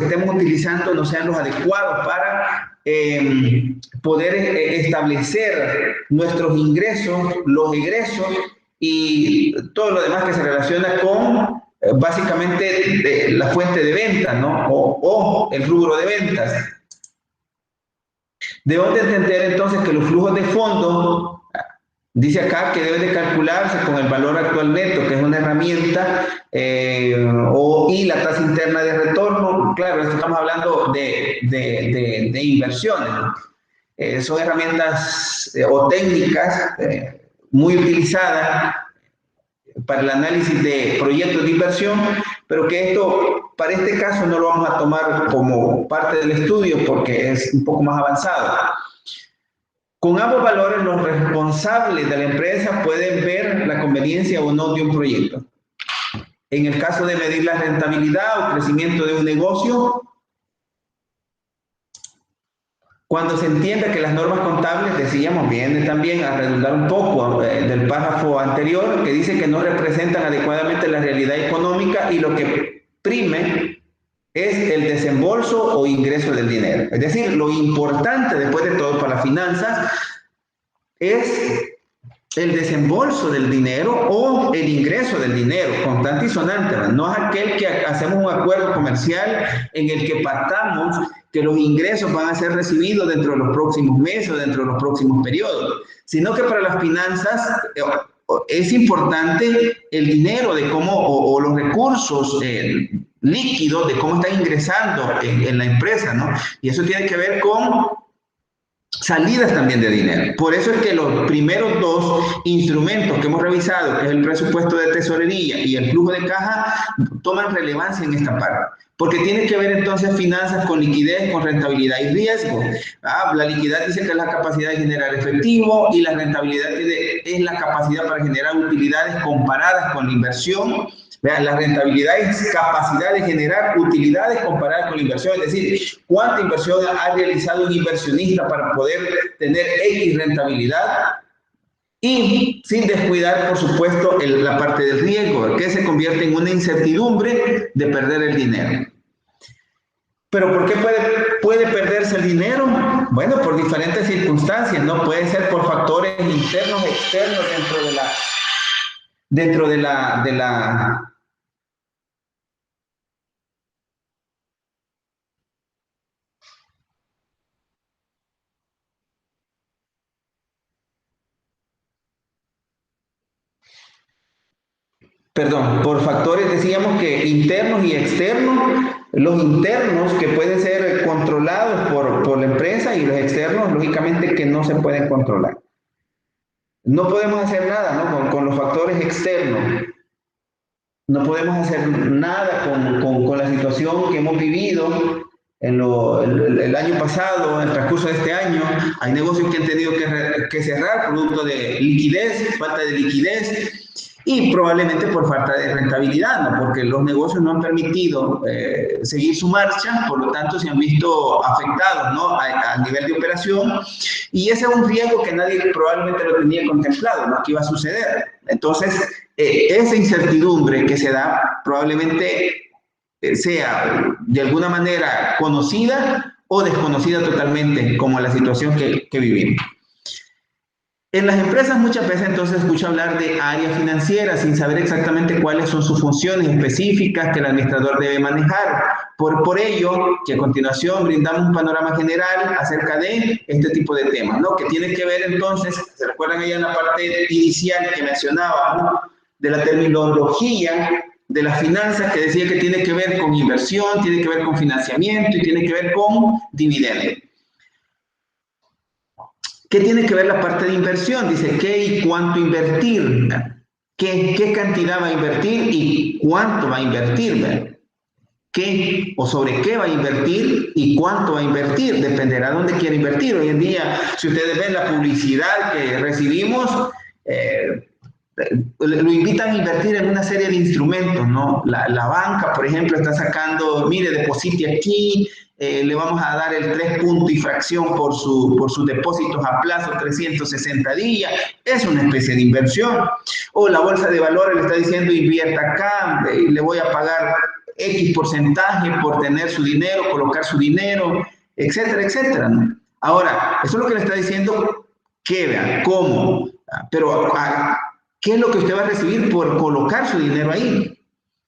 estemos utilizando no sean los adecuados para poder establecer nuestros ingresos, los egresos y todo lo demás que se relaciona con básicamente la fuente de venta, ¿no? O el rubro de ventas. Debemos de entender entonces que los flujos de fondos, dice acá que deben de calcularse con el valor actual neto, que es una herramienta, y la tasa interna de retorno. Claro, estamos hablando de inversiones, ¿no? Son herramientas o técnicas muy utilizadas para el análisis de proyectos de inversión, pero que esto, para este caso, no lo vamos a tomar como parte del estudio porque es un poco más avanzado. Con ambos valores, los responsables de la empresa pueden ver la conveniencia o no de un proyecto. En el caso de medir la rentabilidad o crecimiento de un negocio, cuando se entienda que las normas contables, decíamos, viene también a redundar un poco del párrafo anterior, que dice que no representan adecuadamente la realidad económica y lo que prime es el desembolso o ingreso del dinero. Es decir, lo importante después de todo para las finanzas es el desembolso del dinero o el ingreso del dinero, constante y sonante, ¿verdad? No es aquel que hacemos un acuerdo comercial en el que pactamos que los ingresos van a ser recibidos dentro de los próximos meses o dentro de los próximos periodos, sino que para las finanzas es importante el dinero de cómo, o los recursos líquidos de cómo están ingresando en la empresa, ¿no? Y eso tiene que ver con salidas también de dinero. Por eso es que los primeros dos instrumentos que hemos revisado, que es el presupuesto de tesorería y el flujo de caja, toman relevancia en esta parte. Porque tiene que ver entonces finanzas con liquidez, con rentabilidad y riesgo. La liquidez dice que es la capacidad de generar efectivo y la rentabilidad es la capacidad para generar utilidades comparadas con la inversión. Vean, la rentabilidad es capacidad de generar utilidades comparadas con la inversión, es decir, cuánta inversión ha realizado un inversionista para poder tener X rentabilidad y sin descuidar, por supuesto, la parte del riesgo, que se convierte en una incertidumbre de perder el dinero. ¿Pero por qué puede perderse el dinero? Bueno, por diferentes circunstancias, ¿no? Puede ser por factores internos, externos dentro de la Perdón, por factores decíamos que internos y externos, los internos que pueden ser controlados por la empresa y los externos, lógicamente, que no se pueden controlar. No podemos hacer nada, ¿no? Con los factores externos. No podemos hacer nada con la situación que hemos vivido el año pasado, en el transcurso de este año. Hay negocios que han tenido que cerrar producto de liquidez, falta de liquidez. Y probablemente por falta de rentabilidad, ¿no? Porque los negocios no han permitido seguir su marcha, por lo tanto se han visto afectados, ¿no? a nivel de operación, y ese es un riesgo que nadie probablemente lo tenía contemplado, ¿no? Que iba a suceder. Entonces, esa incertidumbre que se da probablemente sea de alguna manera conocida o desconocida totalmente, como la situación que vivimos. En las empresas muchas veces entonces escucho hablar de área financiera sin saber exactamente cuáles son sus funciones específicas que el administrador debe manejar. Por ello, que a continuación brindamos un panorama general acerca de este tipo de temas, ¿no? Que tiene que ver entonces, ¿se recuerdan allá en la parte inicial que mencionaba, ¿no? De la terminología de las finanzas, que decía que tiene que ver con inversión, tiene que ver con financiamiento y tiene que ver con dividendos? ¿Qué tiene que ver la parte de inversión? Dice, ¿qué y cuánto invertir? ¿Qué cantidad va a invertir y cuánto va a invertir? ¿Qué o sobre qué va a invertir y cuánto va a invertir? Dependerá de dónde quiera invertir. Hoy en día, si ustedes ven la publicidad que recibimos, lo invitan a invertir en una serie de instrumentos, ¿no? La banca, por ejemplo, está sacando, mire, deposite aquí, le vamos a dar el 3 punto y fracción por sus depósitos a plazo, 360 días, es una especie de inversión. O la bolsa de valores le está diciendo, invierta acá, le voy a pagar X porcentaje por tener su dinero, colocar su dinero, etcétera, etcétera, ¿no? Ahora, eso es lo que le está diciendo que vea, ¿cómo? Pero, ¿qué es lo que usted va a recibir por colocar su dinero ahí?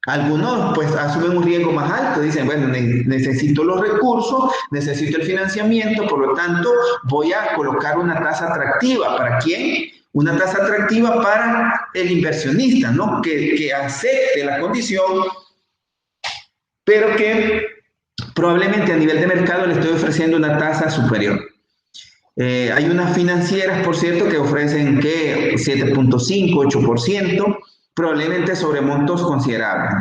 Algunos pues asumen un riesgo más alto, dicen, bueno, necesito los recursos, necesito el financiamiento, por lo tanto voy a colocar una tasa atractiva. ¿Para quién? Una tasa atractiva para el inversionista, ¿no? Que acepte la condición, pero que probablemente a nivel de mercado le estoy ofreciendo una tasa superior. Hay unas financieras, por cierto, que ofrecen que 7.5, 8%, probablemente sobre montos considerables.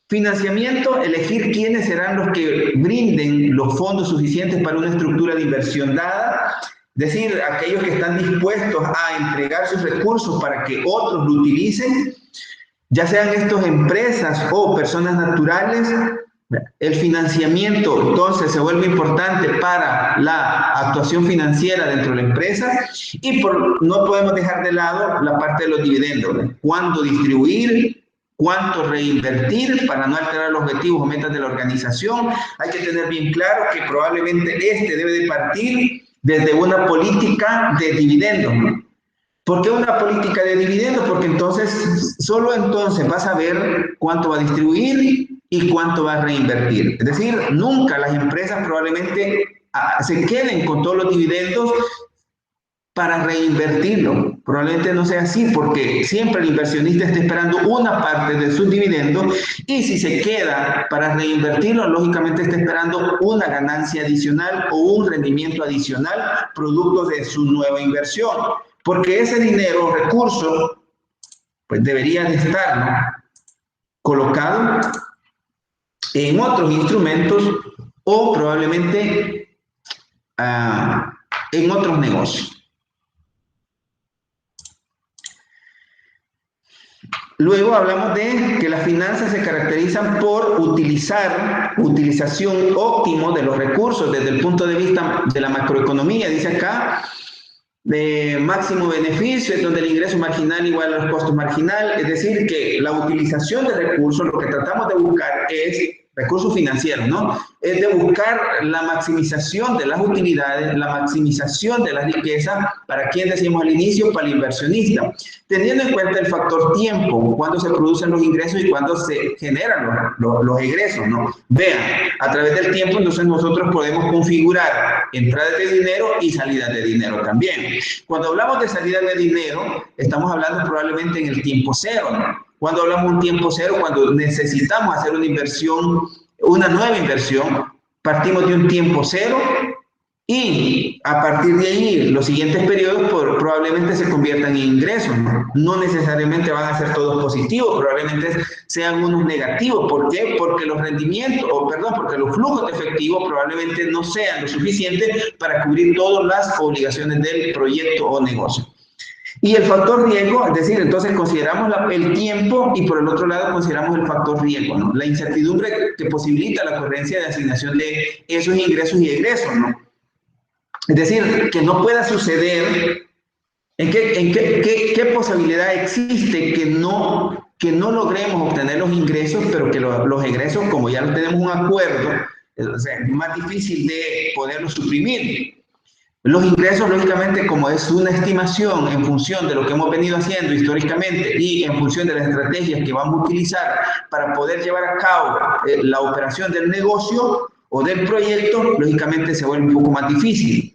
Financiamiento, elegir quiénes serán los que brinden los fondos suficientes para una estructura de inversión dada, es decir, aquellos que están dispuestos a entregar sus recursos para que otros lo utilicen, ya sean estos empresas o personas naturales. El financiamiento entonces se vuelve importante para la actuación financiera dentro de la empresa y no podemos dejar de lado la parte de los dividendos, ¿no? Cuándo distribuir, cuánto reinvertir para no alterar los objetivos o metas de la organización. Hay que tener bien claro que probablemente debe de partir desde una política de dividendos, ¿no? ¿Por qué una política de dividendos? Porque solo entonces vas a ver cuánto va a distribuir y cuánto va a reinvertir. Es decir, nunca las empresas probablemente se queden con todos los dividendos para reinvertirlo. Probablemente no sea así, porque siempre el inversionista está esperando una parte de sus dividendos y si se queda para reinvertirlo, lógicamente está esperando una ganancia adicional o un rendimiento adicional producto de su nueva inversión. Porque ese dinero, recurso, pues debería de estar, ¿no?, colocado en otros instrumentos o probablemente en otros negocios. Luego hablamos de que las finanzas se caracterizan por utilización óptima de los recursos desde el punto de vista de la macroeconomía. Dice acá, de máximo beneficio, es donde el ingreso marginal igual a los costos marginales, es decir, que la utilización de recursos, lo que tratamos de buscar es recursos financieros, ¿no? Es de buscar la maximización de las utilidades, la maximización de la riqueza, ¿para quién decimos al inicio? Para el inversionista, teniendo en cuenta el factor tiempo, cuando se producen los ingresos y cuando se generan los egresos, ¿no? Vean, a través del tiempo entonces nosotros podemos configurar entradas de dinero y salidas de dinero también. Cuando hablamos de salida de dinero, estamos hablando probablemente en el tiempo cero, ¿no? Cuando hablamos de un tiempo cero, cuando necesitamos hacer una inversión, una nueva inversión, partimos de un tiempo cero y a partir de ahí los siguientes periodos probablemente se conviertan en ingresos, ¿no? No necesariamente van a ser todos positivos, probablemente sean unos negativos. ¿Por qué? Porque los rendimientos, porque los flujos de efectivo probablemente no sean lo suficiente para cubrir todas las obligaciones del proyecto o negocio. Y el factor riesgo, es decir, entonces consideramos el tiempo y por el otro lado consideramos el factor riesgo, ¿no? La incertidumbre que posibilita la ocurrencia de asignación de esos ingresos y egresos, ¿no? Es decir, que no pueda suceder, ¿qué posibilidad existe que no logremos obtener los ingresos, pero que los egresos, como ya tenemos un acuerdo, o sea, es más difícil de poderlos suprimir? Los ingresos, lógicamente, como es una estimación en función de lo que hemos venido haciendo históricamente y en función de las estrategias que vamos a utilizar para poder llevar a cabo la operación del negocio o del proyecto, lógicamente se vuelve un poco más difícil.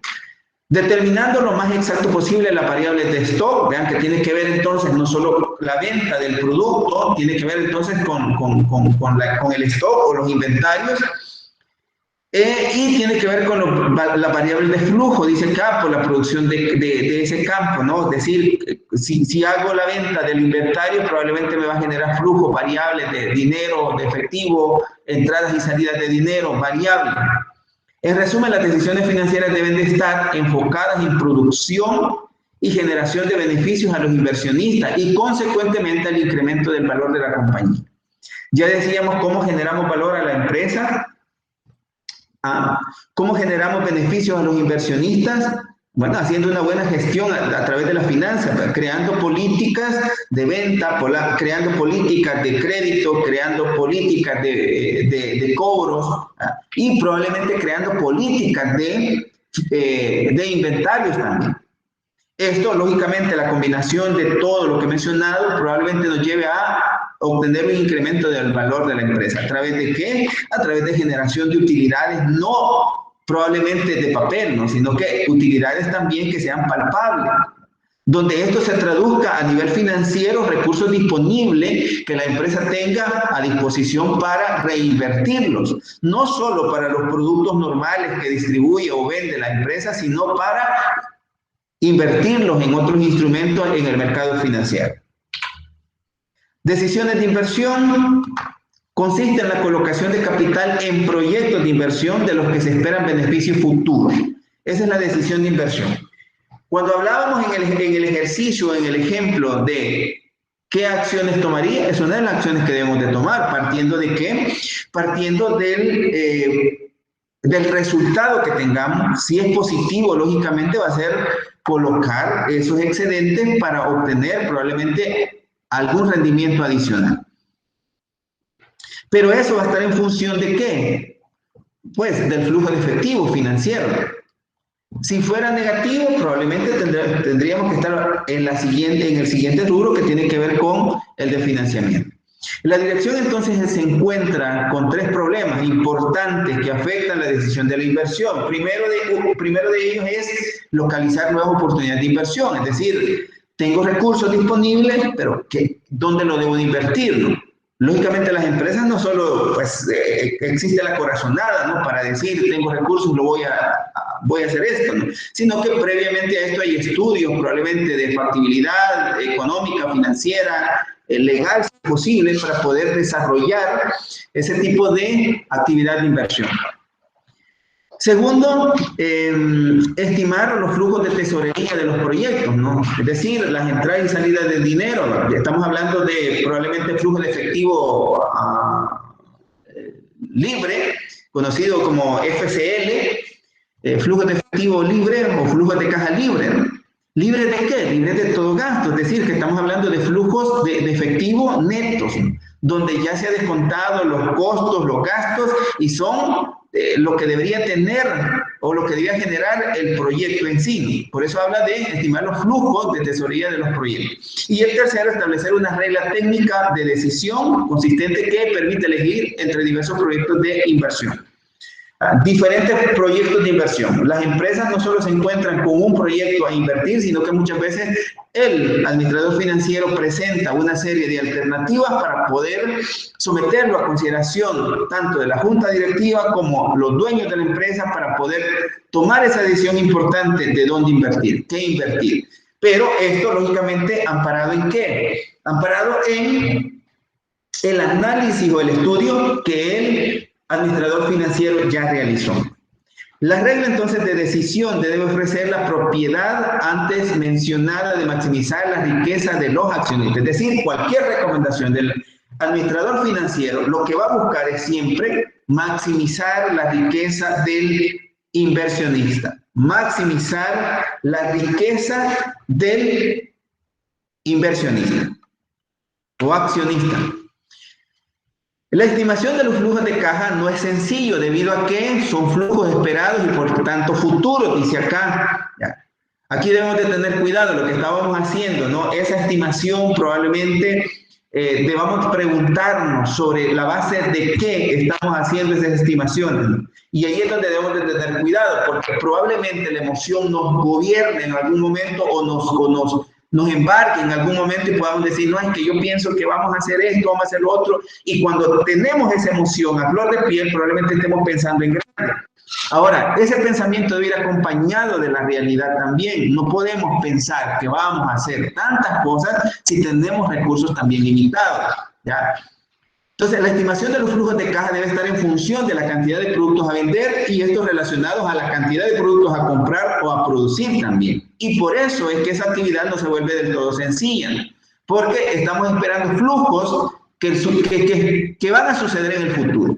Determinando lo más exacto posible las variables de stock, vean que tiene que ver entonces no solo la venta del producto, tiene que ver entonces con el stock o los inventarios, y tiene que ver con la variable de flujo, dice acá, por la producción de ese campo, ¿no? Es decir, si hago la venta del inventario, probablemente me va a generar flujos variables de dinero, de efectivo, entradas y salidas de dinero, variables. En resumen, las decisiones financieras deben de estar enfocadas en producción y generación de beneficios a los inversionistas y, consecuentemente, al incremento del valor de la compañía. Ya decíamos cómo generamos valor a la empresa, cómo generamos beneficios a los inversionistas Bueno, haciendo una buena gestión a través de las finanzas, creando políticas de venta, creando políticas de crédito, creando políticas de cobros, y probablemente creando políticas de inventarios también. Esto, lógicamente, la combinación de todo lo que he mencionado probablemente nos lleve a obtener un incremento del valor de la empresa. ¿A través de qué? A través de generación de utilidades, no probablemente de papel, ¿no? Sino que utilidades también que sean palpables, donde esto se traduzca a nivel financiero, recursos disponibles que la empresa tenga a disposición para reinvertirlos, no solo para los productos normales que distribuye o vende la empresa, sino para invertirlos en otros instrumentos en el mercado financiero. Decisiones de inversión consiste en la colocación de capital en proyectos de inversión de los que se esperan beneficios futuros. Esa es la decisión de inversión. Cuando hablábamos en el ejercicio, en el ejemplo de qué acciones tomaría, es una de las acciones que debemos de tomar. ¿Partiendo de qué? Partiendo del resultado que tengamos. Si es positivo, lógicamente va a ser colocar esos excedentes para obtener probablemente algún rendimiento adicional. Pero eso va a estar en función de ¿qué? Pues del flujo de efectivo financiero. Si fuera negativo, probablemente tendríamos que estar en el siguiente rubro que tiene que ver con el de financiamiento. La dirección entonces se encuentra con tres problemas importantes que afectan la decisión de la inversión. Primero de ellos es localizar nuevas oportunidades de inversión, es decir, tengo recursos disponibles, pero ¿dónde lo debo de invertir, no? Lógicamente las empresas no solo existe la corazonada, ¿no? Para decir tengo recursos, voy a hacer esto, ¿no? Sino que previamente a esto hay estudios probablemente de factibilidad económica, financiera, legal, si es posible, para poder desarrollar ese tipo de actividad de inversión. Segundo, estimar los flujos de tesorería de los proyectos, ¿no? Es decir, las entradas y salidas de dinero, ¿no? Estamos hablando de probablemente flujo de efectivo libre, conocido como FCL, flujos de efectivo libre o flujos de caja libre, ¿no? ¿Libre de qué? Libre de todo gasto, es decir, que estamos hablando de flujos de efectivo netos, ¿no? Donde ya se ha descontado los costos, los gastos, y son lo que debería tener o lo que debería generar el proyecto en sí. Por eso habla de estimar los flujos de tesorería de los proyectos. Y el tercero, establecer una regla técnica de decisión consistente que permite elegir entre diversos proyectos de inversión. Diferentes proyectos de inversión. Las empresas no solo se encuentran con un proyecto a invertir, sino que muchas veces el administrador financiero presenta una serie de alternativas para poder someterlo a consideración tanto de la junta directiva como los dueños de la empresa para poder tomar esa decisión importante de dónde invertir, qué invertir. Pero esto, lógicamente, ¿amparado en qué? Amparado en el análisis o el estudio que el administrador financiero ya realizó. La regla entonces de decisión debe ofrecer la propiedad antes mencionada de maximizar la riqueza de los accionistas. Es decir, cualquier recomendación del administrador financiero lo que va a buscar es siempre maximizar la riqueza del inversionista. Maximizar la riqueza del inversionista o accionista. La estimación de los flujos de caja no es sencillo debido a que son flujos esperados y por tanto futuros, dice acá. Ya. Aquí debemos de tener cuidado lo que estábamos haciendo, ¿no? Esa estimación probablemente debamos preguntarnos sobre la base de qué estamos haciendo esas estimaciones. Y ahí es donde debemos de tener cuidado, porque probablemente la emoción nos gobierne en algún momento o nos embarque en algún momento y podamos decir, no, es que yo pienso que vamos a hacer esto, vamos a hacer lo otro, y cuando tenemos esa emoción a flor de piel, probablemente estemos pensando en grande. Ahora, ese pensamiento debe ir acompañado de la realidad también. No podemos pensar que vamos a hacer tantas cosas si tenemos recursos también limitados, ¿ya? Entonces, la estimación de los flujos de caja debe estar en función de la cantidad de productos a vender y estos relacionados a la cantidad de productos a comprar o a producir también. Y por eso es que esa actividad no se vuelve del todo sencilla, porque estamos esperando flujos que van a suceder en el futuro.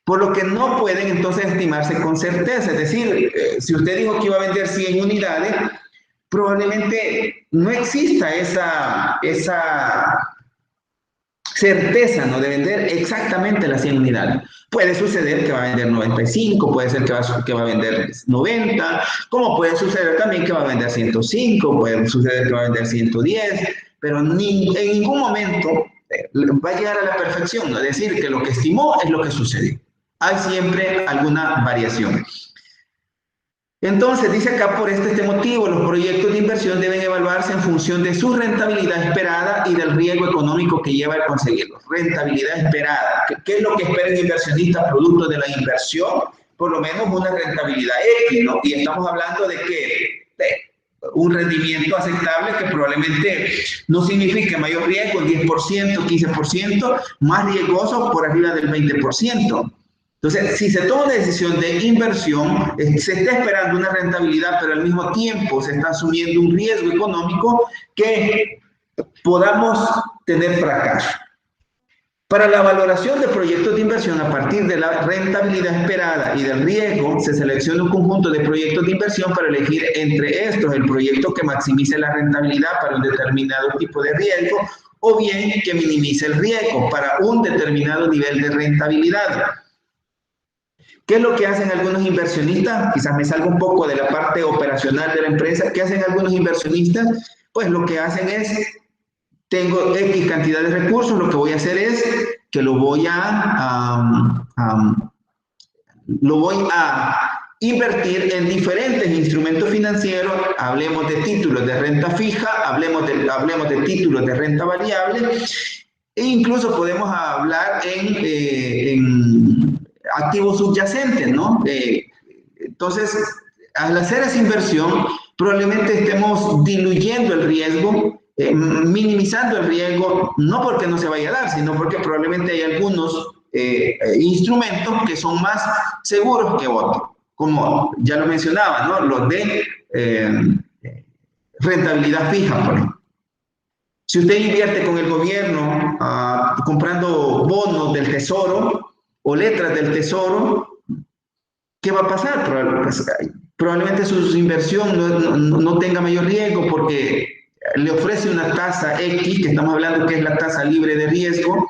por lo que no pueden entonces estimarse con certeza. Es decir, si usted dijo que iba a vender 100 unidades, probablemente no exista esa certeza, ¿no?, de vender exactamente las 100 unidades. Puede suceder que va a vender 95, puede ser que va a vender 90, como puede suceder también que va a vender 105, puede suceder que va a vender 110, pero en ningún momento va a llegar a la perfección, ¿no? Es decir, que lo que estimó es lo que sucedió. Hay siempre alguna variación. Entonces, dice acá, por este motivo, los proyectos de inversión deben evaluarse en función de su rentabilidad esperada y del riesgo económico que lleva a conseguirlo. Rentabilidad esperada. ¿Qué es lo que espera el inversionista producto de la inversión? Por lo menos una rentabilidad X, ¿no? Y estamos hablando de que un rendimiento aceptable que probablemente no signifique mayor riesgo, 10%, 15%, más riesgoso por arriba del 20%. Entonces, si se toma una decisión de inversión, se está esperando una rentabilidad, pero al mismo tiempo se está asumiendo un riesgo económico que podamos tener fracaso. Para la valoración de proyectos de inversión a partir de la rentabilidad esperada y del riesgo, se selecciona un conjunto de proyectos de inversión para elegir entre estos el proyecto que maximice la rentabilidad para un determinado tipo de riesgo o bien que minimice el riesgo para un determinado nivel de rentabilidad. ¿Qué es lo que hacen algunos inversionistas? Quizás me salga un poco de la parte operacional de la empresa. ¿Qué hacen algunos inversionistas? Pues lo que hacen es, tengo X cantidad de recursos, lo que voy a hacer es que lo voy a invertir en diferentes instrumentos financieros. Hablemos de títulos de renta fija, hablemos de títulos de renta variable, e incluso podemos hablar en activos subyacentes, ¿no? Entonces, al hacer esa inversión, probablemente estemos diluyendo el riesgo, minimizando el riesgo, no porque no se vaya a dar, sino porque probablemente hay algunos instrumentos que son más seguros que otros, como ya lo mencionaba, ¿no? Los de rentabilidad fija, por ejemplo. Si usted invierte con el gobierno comprando bonos del tesoro o letras del tesoro, ¿qué va a pasar? Probablemente su inversión no tenga mayor riesgo porque le ofrece una tasa X, que estamos hablando que es la tasa libre de riesgo.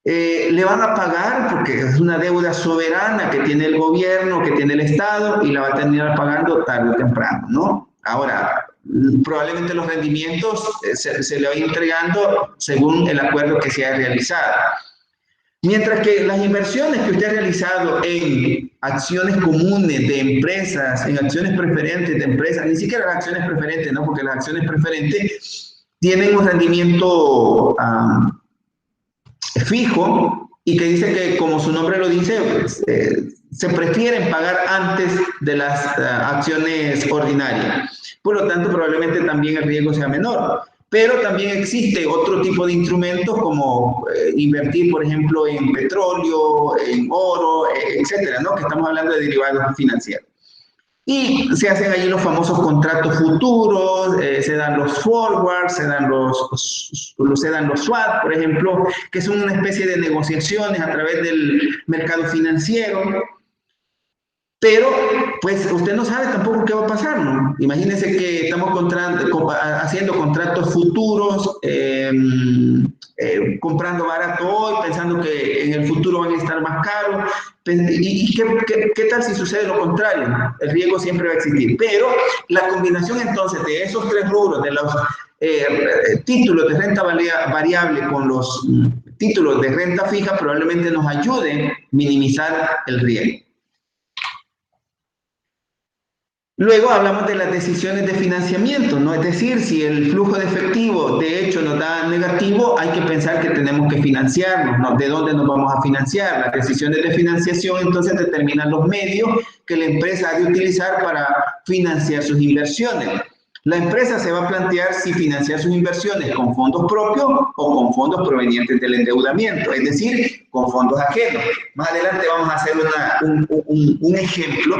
Le van a pagar porque es una deuda soberana que tiene el gobierno, que tiene el Estado, y la va a terminar pagando tarde o temprano, ¿no? Ahora, probablemente los rendimientos se le va entregando según el acuerdo que se ha realizado. Mientras que las inversiones que usted ha realizado en acciones comunes de empresas, en acciones preferentes de empresas, ni siquiera las acciones preferentes, ¿no? Porque las acciones preferentes tienen un rendimiento fijo y que dice que, como su nombre lo dice, pues, se prefieren pagar antes de las acciones ordinarias. Por lo tanto, probablemente también el riesgo sea menor. Pero también existe otro tipo de instrumentos como invertir, por ejemplo, en petróleo, en oro, etcétera, ¿no? Que estamos hablando de derivados financieros. Y se hacen allí los famosos contratos futuros, se dan los forwards, se dan los swap, por ejemplo, que son una especie de negociaciones a través del mercado financiero. Pero, pues, usted no sabe tampoco qué va a pasar, ¿no? Imagínense que estamos haciendo contratos futuros, comprando barato hoy, pensando que en el futuro van a estar más caros. ¿Y qué tal si sucede lo contrario? El riesgo siempre va a existir. Pero la combinación entonces de esos tres rubros, de los títulos de renta variable con los títulos de renta fija, probablemente nos ayude a minimizar el riesgo. Luego hablamos de las decisiones de financiamiento, ¿no? Es decir, si el flujo de efectivo de hecho nos da negativo, hay que pensar que tenemos que financiarnos, ¿no? ¿De dónde nos vamos a financiar? Las decisiones de financiación entonces determinan los medios que la empresa ha de utilizar para financiar sus inversiones. La empresa se va a plantear si financiar sus inversiones con fondos propios o con fondos provenientes del endeudamiento, es decir, con fondos ajenos. Más adelante vamos a hacer un ejemplo.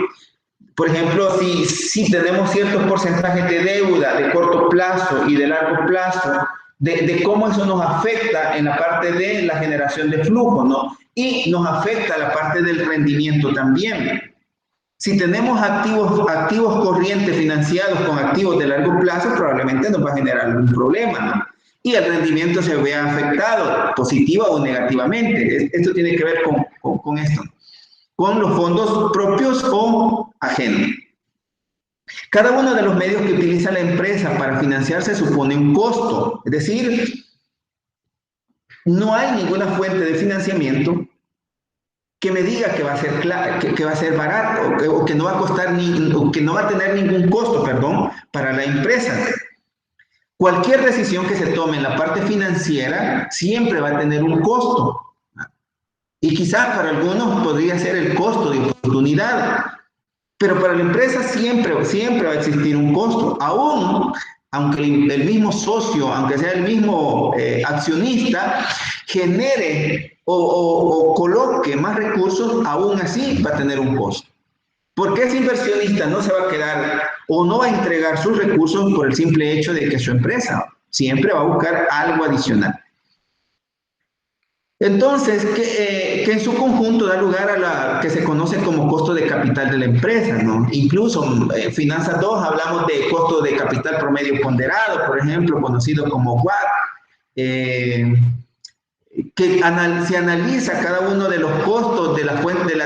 Por ejemplo, si tenemos ciertos porcentajes de deuda de corto plazo y de largo plazo, de cómo eso nos afecta en la parte de la generación de flujo, ¿no? y nos afecta la parte del rendimiento también. Si tenemos activos corrientes financiados con activos de largo plazo, probablemente nos va a generar algún problema, ¿no? Y el rendimiento se vea afectado, positiva o negativamente. Esto tiene que ver con esto, con los fondos propios o ajenos. Cada uno de los medios que utiliza la empresa para financiarse supone un costo, es decir, no hay ninguna fuente de financiamiento que me diga que va a ser, que va a ser barato o que no va a costar o que no va a tener ningún costo, perdón, para la empresa. Cualquier decisión que se tome en la parte financiera siempre va a tener un costo. Y quizás para algunos podría ser el costo de oportunidad, pero para la empresa siempre va a existir un costo, aún aunque el mismo socio, aunque sea el mismo accionista, genere o coloque más recursos, aún así va a tener un costo. Porque ese inversionista no se va a quedar o no va a entregar sus recursos por el simple hecho de que su empresa siempre va a buscar algo adicional. Entonces, que en su conjunto da lugar a la que se conoce como costo de capital de la empresa, ¿no? Incluso en Finanzas 2 hablamos de costo de capital promedio ponderado, por ejemplo, conocido como WACC, que se analiza cada uno de los costos de las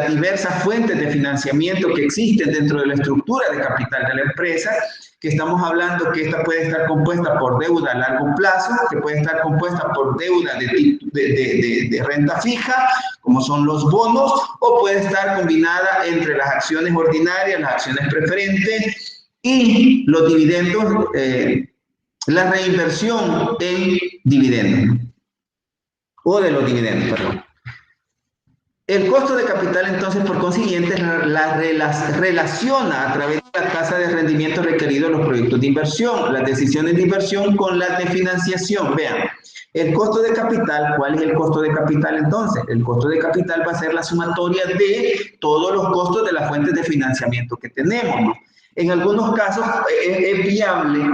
diversas fuentes de financiamiento que existen dentro de la estructura de capital de la empresa, que estamos hablando que esta puede estar compuesta por deuda a largo plazo, que puede estar compuesta por deuda de renta fija, como son los bonos, o puede estar combinada entre las acciones ordinarias, las acciones preferentes y los dividendos, la reinversión en dividendos. O de los dividendos, perdón. El costo de capital, entonces, por consiguiente, relaciona a través de la tasa de rendimiento requerido en los proyectos de inversión, las decisiones de inversión con las de financiación. Vean, el costo de capital, ¿cuál es el costo de capital entonces? El costo de capital va a ser la sumatoria de todos los costos de las fuentes de financiamiento que tenemos, ¿no? En algunos casos es viable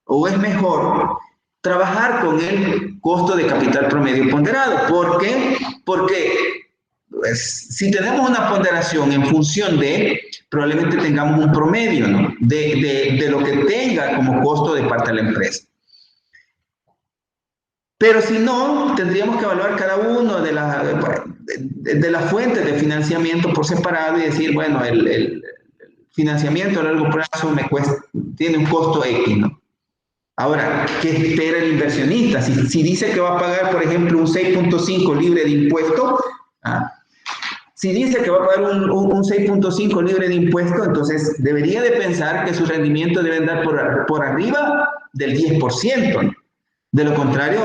o es mejor trabajar con el costo de capital promedio ponderado. ¿Por qué? Porque pues, si tenemos una ponderación en función de, probablemente tengamos un promedio, ¿no? de lo que tenga como costo de parte de la empresa. Pero si no, tendríamos que evaluar cada uno de las fuentes de financiamiento por separado y decir, bueno, el financiamiento a largo plazo tiene un costo X, ¿no? Ahora, ¿qué espera el inversionista? Si dice que va a pagar, por ejemplo, un 6.5 libre de impuestos, si dice que va a pagar un 6.5 libre de impuestos, entonces debería de pensar que su rendimiento debe andar por arriba del 10%, ¿no? De lo contrario,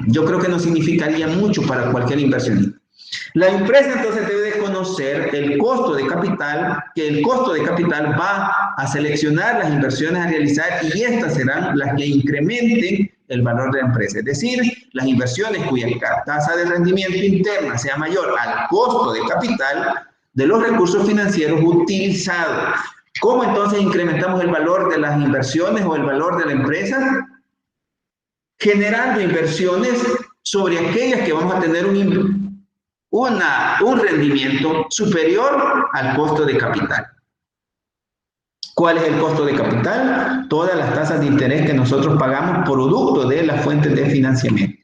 yo creo que no significaría mucho para cualquier inversionista. La empresa entonces debe de conocer el costo de capital, que el costo de capital va a seleccionar las inversiones a realizar y estas serán las que incrementen el valor de la empresa. Es decir, las inversiones cuya tasa de rendimiento interna sea mayor al costo de capital de los recursos financieros utilizados. ¿Cómo entonces incrementamos el valor de las inversiones o el valor de la empresa? Generando inversiones sobre aquellas que vamos a tener un rendimiento superior al costo de capital. ¿Cuál es el costo de capital? Todas las tasas de interés que nosotros pagamos producto de las fuentes de financiamiento.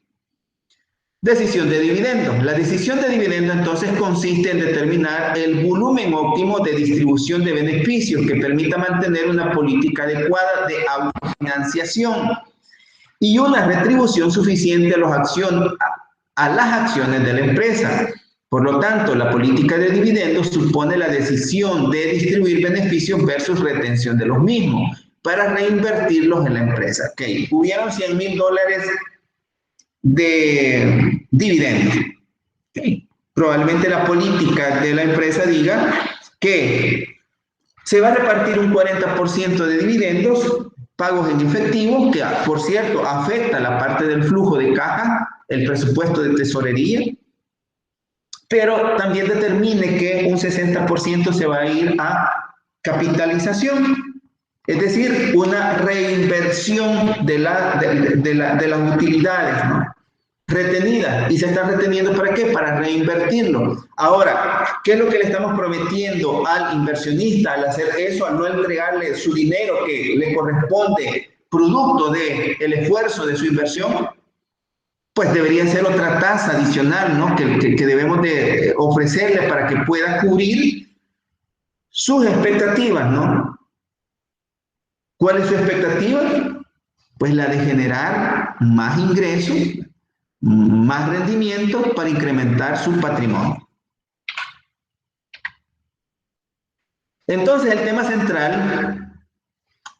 Decisión de dividendos. La decisión de dividendos entonces consiste en determinar el volumen óptimo de distribución de beneficios que permita mantener una política adecuada de autofinanciación y una retribución suficiente a las acciones de la empresa. Por lo tanto, la política de dividendos supone la decisión de distribuir beneficios versus retención de los mismos para reinvertirlos en la empresa. Okay. Hubieron $100,000 de dividendos. Okay. Probablemente la política de la empresa diga que se va a repartir un 40% de dividendos, pagos en efectivo, que por cierto afecta la parte del flujo de caja, el presupuesto de tesorería, pero también determine que un 60% se va a ir a capitalización, es decir, una reinversión de las utilidades, ¿no? retenida y se está reteniendo ¿para qué? Para reinvertirlo. Ahora, ¿qué es lo que le estamos prometiendo al inversionista al hacer eso, al no entregarle su dinero que le corresponde producto del esfuerzo de su inversión? Pues debería ser otra tasa adicional, ¿no? Que debemos de ofrecerle para que pueda cubrir sus expectativas, ¿no? ¿Cuál es su expectativa? Pues la de generar más ingresos, más rendimiento para incrementar su patrimonio. Entonces, el tema central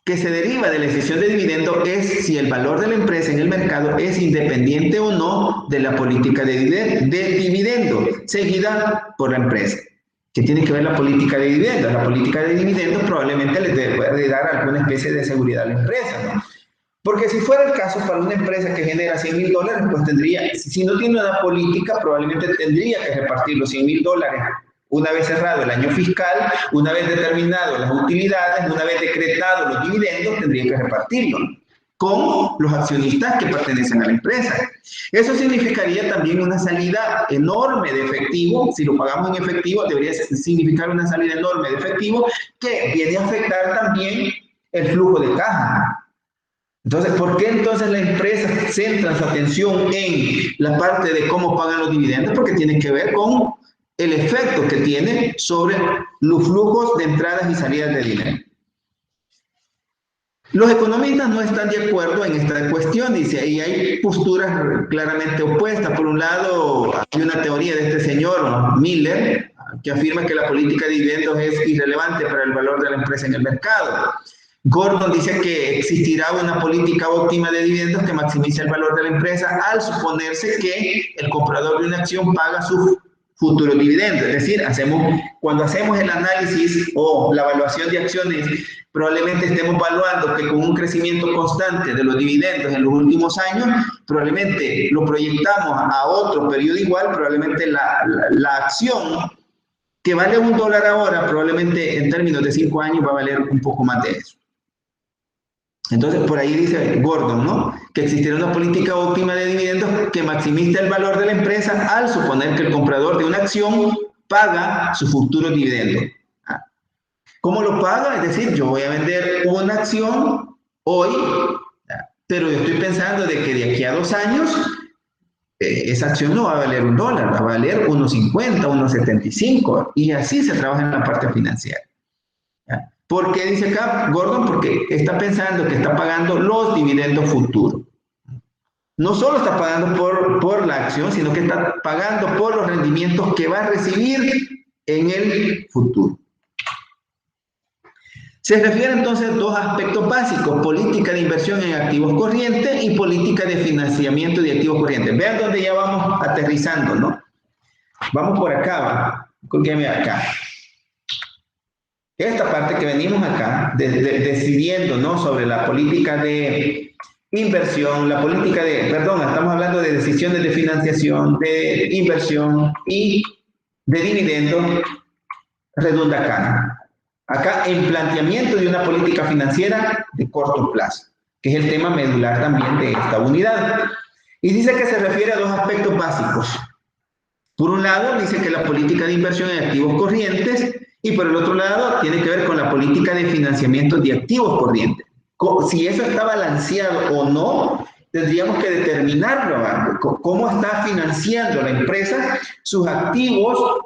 que se deriva de la decisión de dividendo es si el valor de la empresa en el mercado es independiente o no de la política de dividendo seguida por la empresa. ¿Qué tiene que ver la política de dividendos? La política de dividendos probablemente les debe dar alguna especie de seguridad a la empresa, ¿no? Porque si fuera el caso para una empresa que genera $100,000, pues tendría, si no tiene una política, probablemente tendría que repartir los $100,000 una vez cerrado el año fiscal, una vez determinado las utilidades, una vez decretado los dividendos, tendría que repartirlo con los accionistas que pertenecen a la empresa. Eso significaría también una salida enorme de efectivo. Si lo pagamos en efectivo, debería significar una salida enorme de efectivo que viene a afectar también el flujo de caja. Entonces, ¿por qué entonces la empresa centra su atención en la parte de cómo pagan los dividendos? Porque tiene que ver con el efecto que tiene sobre los flujos de entradas y salidas de dinero. Los economistas no están de acuerdo en esta cuestión, dice, y hay posturas claramente opuestas. Por un lado, hay una teoría de este señor Miller, que afirma que la política de dividendos es irrelevante para el valor de la empresa en el mercado. Gordon dice que existirá una política óptima de dividendos que maximice el valor de la empresa al suponerse que el comprador de una acción paga su futuro dividendo. Es decir, cuando hacemos el análisis o la evaluación de acciones, probablemente estemos evaluando que con un crecimiento constante de los dividendos en los últimos años, probablemente lo proyectamos a otro periodo igual, probablemente la acción que vale $1 ahora, probablemente en términos de 5 años va a valer un poco más de eso. Entonces, por ahí dice Gordon, ¿no? Que existirá una política óptima de dividendos que maximice el valor de la empresa al suponer que el comprador de una acción paga su futuro dividendo. ¿Cómo lo paga? Es decir, yo voy a vender una acción hoy, pero yo estoy pensando de que de aquí a 2 años esa acción no va a valer $1, va a valer 1.50, 1.75, y así se trabaja en la parte financiera. ¿Por qué dice acá Gordon? Porque está pensando que está pagando los dividendos futuros. No solo está pagando por la acción, sino que está pagando por los rendimientos que va a recibir en el futuro. Se refiere entonces a dos aspectos básicos: política de inversión en activos corrientes y política de financiamiento de activos corrientes. Vean dónde ya vamos aterrizando, ¿no? Vamos por acá, cópiame acá. Esta parte que venimos acá, decidiendo, ¿no? Sobre la política de inversión, la política estamos hablando de decisiones de financiación, de inversión y de dividendos, redunda acá. Acá, en planteamiento de una política financiera de corto plazo, que es el tema medular también de esta unidad. Y dice que se refiere a dos aspectos básicos. Por un lado, dice que la política de inversión en activos corrientes, y por el otro lado, tiene que ver con la política de financiamiento de activos corrientes. Si eso está balanceado o no, tendríamos que determinarlo. ¿Cómo está financiando la empresa sus activos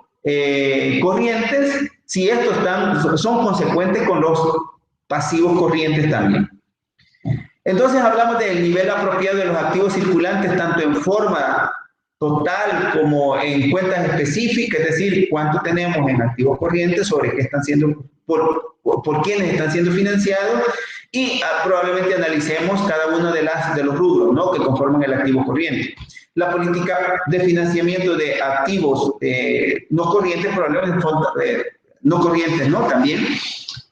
corrientes? Si estos son consecuentes con los pasivos corrientes también. Entonces hablamos del nivel apropiado de los activos circulantes, tanto en forma total como en cuentas específicas, es decir, cuánto tenemos en activos corrientes, sobre qué están siendo, por quiénes están siendo financiados, y probablemente analicemos cada uno de los rubros, ¿no?, que conforman el activo corriente. La política de financiamiento de activos no corrientes, probablemente no corrientes, ¿no?, también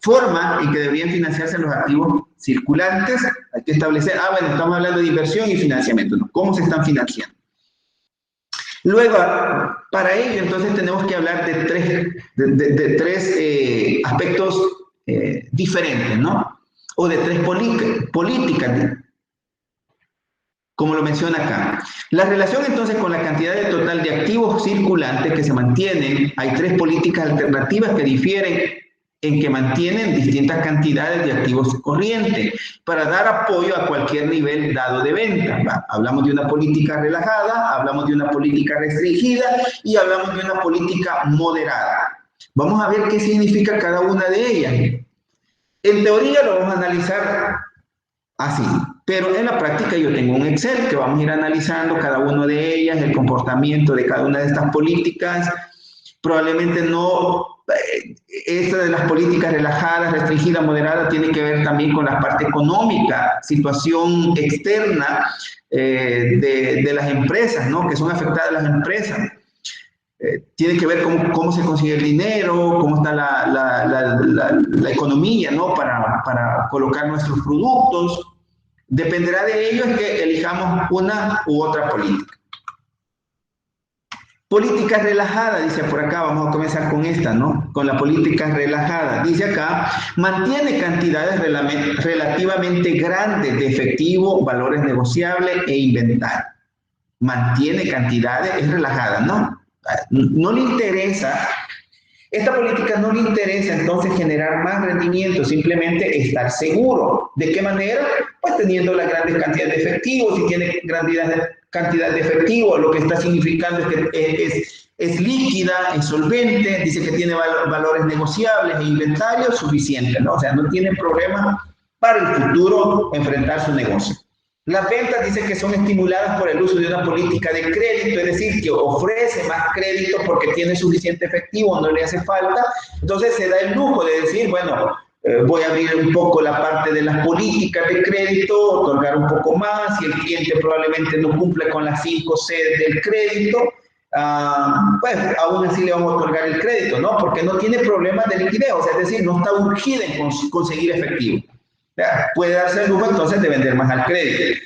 forma y que deberían financiarse los activos circulantes. Hay que establecer, bueno, estamos hablando de inversión y financiamiento, ¿no? ¿Cómo se están financiando? Luego, para ello, entonces tenemos que hablar de tres aspectos diferentes, ¿no? O de tres políticas. como lo menciona acá. La relación entonces con la cantidad de total de activos circulantes que se mantienen, hay tres políticas alternativas que difieren en que mantienen distintas cantidades de activos corrientes para dar apoyo a cualquier nivel dado de venta. Hablamos de una política relajada, hablamos de una política restringida y hablamos de una política moderada. Vamos a ver qué significa cada una de ellas. En teoría lo vamos a analizar así, pero en la práctica yo tengo un Excel que vamos a ir analizando cada una de ellas, el comportamiento de cada una de estas políticas. Probablemente no, esta de las políticas relajadas, restringidas, moderadas, tiene que ver también con la parte económica, situación externa de las empresas, ¿no? Que son afectadas las empresas. Tiene que ver cómo se consigue el dinero, cómo está la economía, ¿no? Para colocar nuestros productos. Dependerá de ello es que elijamos una u otra política. Política relajada, dice por acá, vamos a comenzar con esta, ¿no? Con la política relajada. Dice acá, mantiene cantidades relativamente grandes de efectivo, valores negociables e inventario. Mantiene cantidades, es relajada, ¿no? No le interesa, esta política no le interesa entonces generar más rendimiento, simplemente estar seguro. ¿De qué manera? Pues teniendo las grandes cantidades de efectivo. Si tiene grandes cantidad de efectivo, lo que está significando es que es líquida, es solvente, dice que tiene valores negociables e inventarios suficientes, ¿no? O sea, no tiene problema para el futuro enfrentar su negocio. Las ventas dice que son estimuladas por el uso de una política de crédito, es decir, que ofrece más crédito porque tiene suficiente efectivo, no le hace falta. Entonces se da el lujo de decir, bueno, voy a abrir un poco la parte de las políticas de crédito, otorgar un poco más, y el cliente probablemente no cumple con las 5 C del crédito, pues aún así le vamos a otorgar el crédito, ¿no? Porque no tiene problemas de liquidez, o sea, es decir, no está urgida en conseguir efectivo. Puede darse el lujo entonces de vender más al crédito,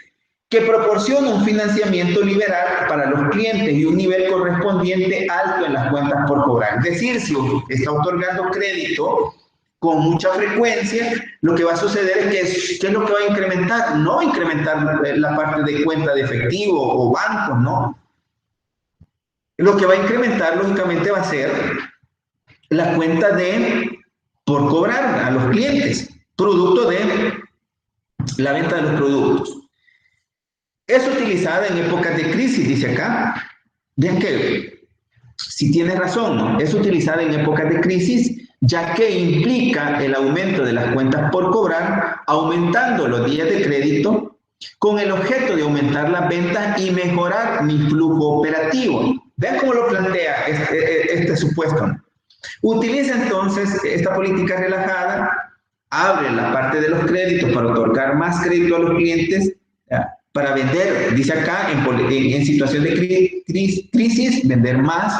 que proporciona un financiamiento liberal para los clientes y un nivel correspondiente alto en las cuentas por cobrar. Es decir, si está otorgando crédito con mucha frecuencia, lo que va a suceder es que ¿qué es lo que va a incrementar? No va a incrementar la parte de cuenta de efectivo o bancos, ¿no? Lo que va a incrementar, lógicamente, va a ser la cuenta de por cobrar a los clientes, producto de la venta de los productos. Es utilizada en épocas de crisis, dice acá. Vean que, si tiene razón, ¿no? Es utilizada en épocas de crisis, ya que implica el aumento de las cuentas por cobrar, aumentando los días de crédito, con el objeto de aumentar las ventas y mejorar mi flujo operativo. Vean cómo lo plantea este supuesto, ¿no? Utiliza entonces esta política relajada, abre la parte de los créditos para otorgar más crédito a los clientes, ¿ya? Para vender, dice acá, en situación de crisis, vender más.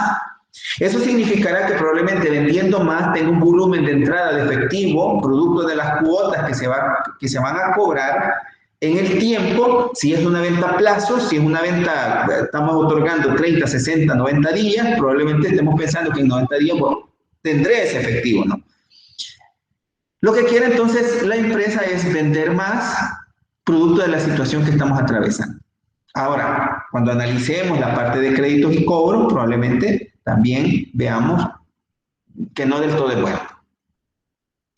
Eso significará que probablemente vendiendo más tenga un volumen de entrada de efectivo, producto de las cuotas que se van a cobrar en el tiempo. Si es una venta a plazo, si es una venta, estamos otorgando 30, 60, 90 días, probablemente estemos pensando que en 90 días bueno, tendré ese efectivo, ¿no? Lo que quiere entonces la empresa es vender más, producto de la situación que estamos atravesando. Ahora, cuando analicemos la parte de créditos y cobros, probablemente también veamos que no del todo es bueno.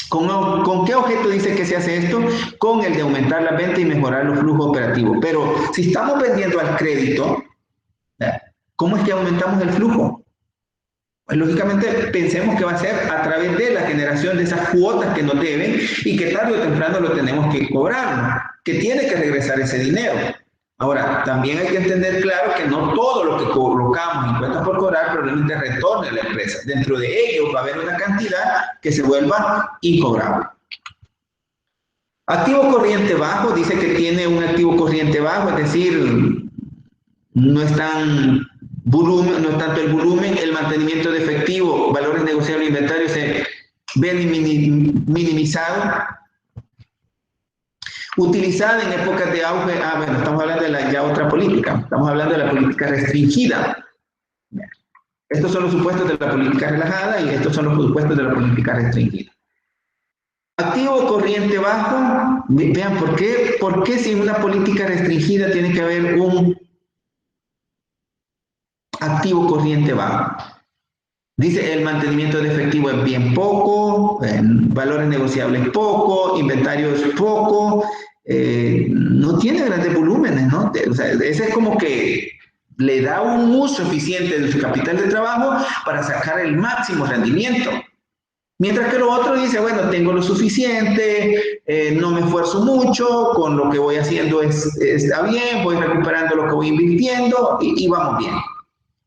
¿Con qué objeto dice que se hace esto? Con el de aumentar la venta y mejorar los flujos operativos. Pero si estamos vendiendo al crédito, ¿cómo es que aumentamos el flujo? Pues, lógicamente pensemos que va a ser a través de la generación de esas cuotas que nos deben y que tarde o temprano lo tenemos que cobrar, ¿no? Que tiene que regresar ese dinero. Ahora, también hay que entender claro que no todo lo que colocamos en cuentas por cobrar probablemente retorne a la empresa. Dentro de ello va a haber una cantidad que se vuelva incobrable. Activo corriente bajo, dice que tiene un activo corriente bajo, es decir, no es tanto el volumen, el mantenimiento de efectivo, valores negociables, inventarios se ven minimizados. Utilizada en épocas de auge, bueno, estamos hablando de ya otra política, estamos hablando de la política restringida. Estos son los supuestos de la política relajada y estos son los supuestos de la política restringida. Activo corriente bajo, vean, ¿por qué si en una política restringida tiene que haber un activo corriente bajo? Dice, el mantenimiento de efectivo es bien poco, valores negociables poco, inventarios poco, no tiene grandes volúmenes, ¿no? O sea, ese es como que le da un uso eficiente de su capital de trabajo para sacar el máximo rendimiento. Mientras que lo otro dice, bueno, tengo lo suficiente, no me esfuerzo mucho, con lo que voy haciendo está bien, voy recuperando lo que voy invirtiendo y vamos bien.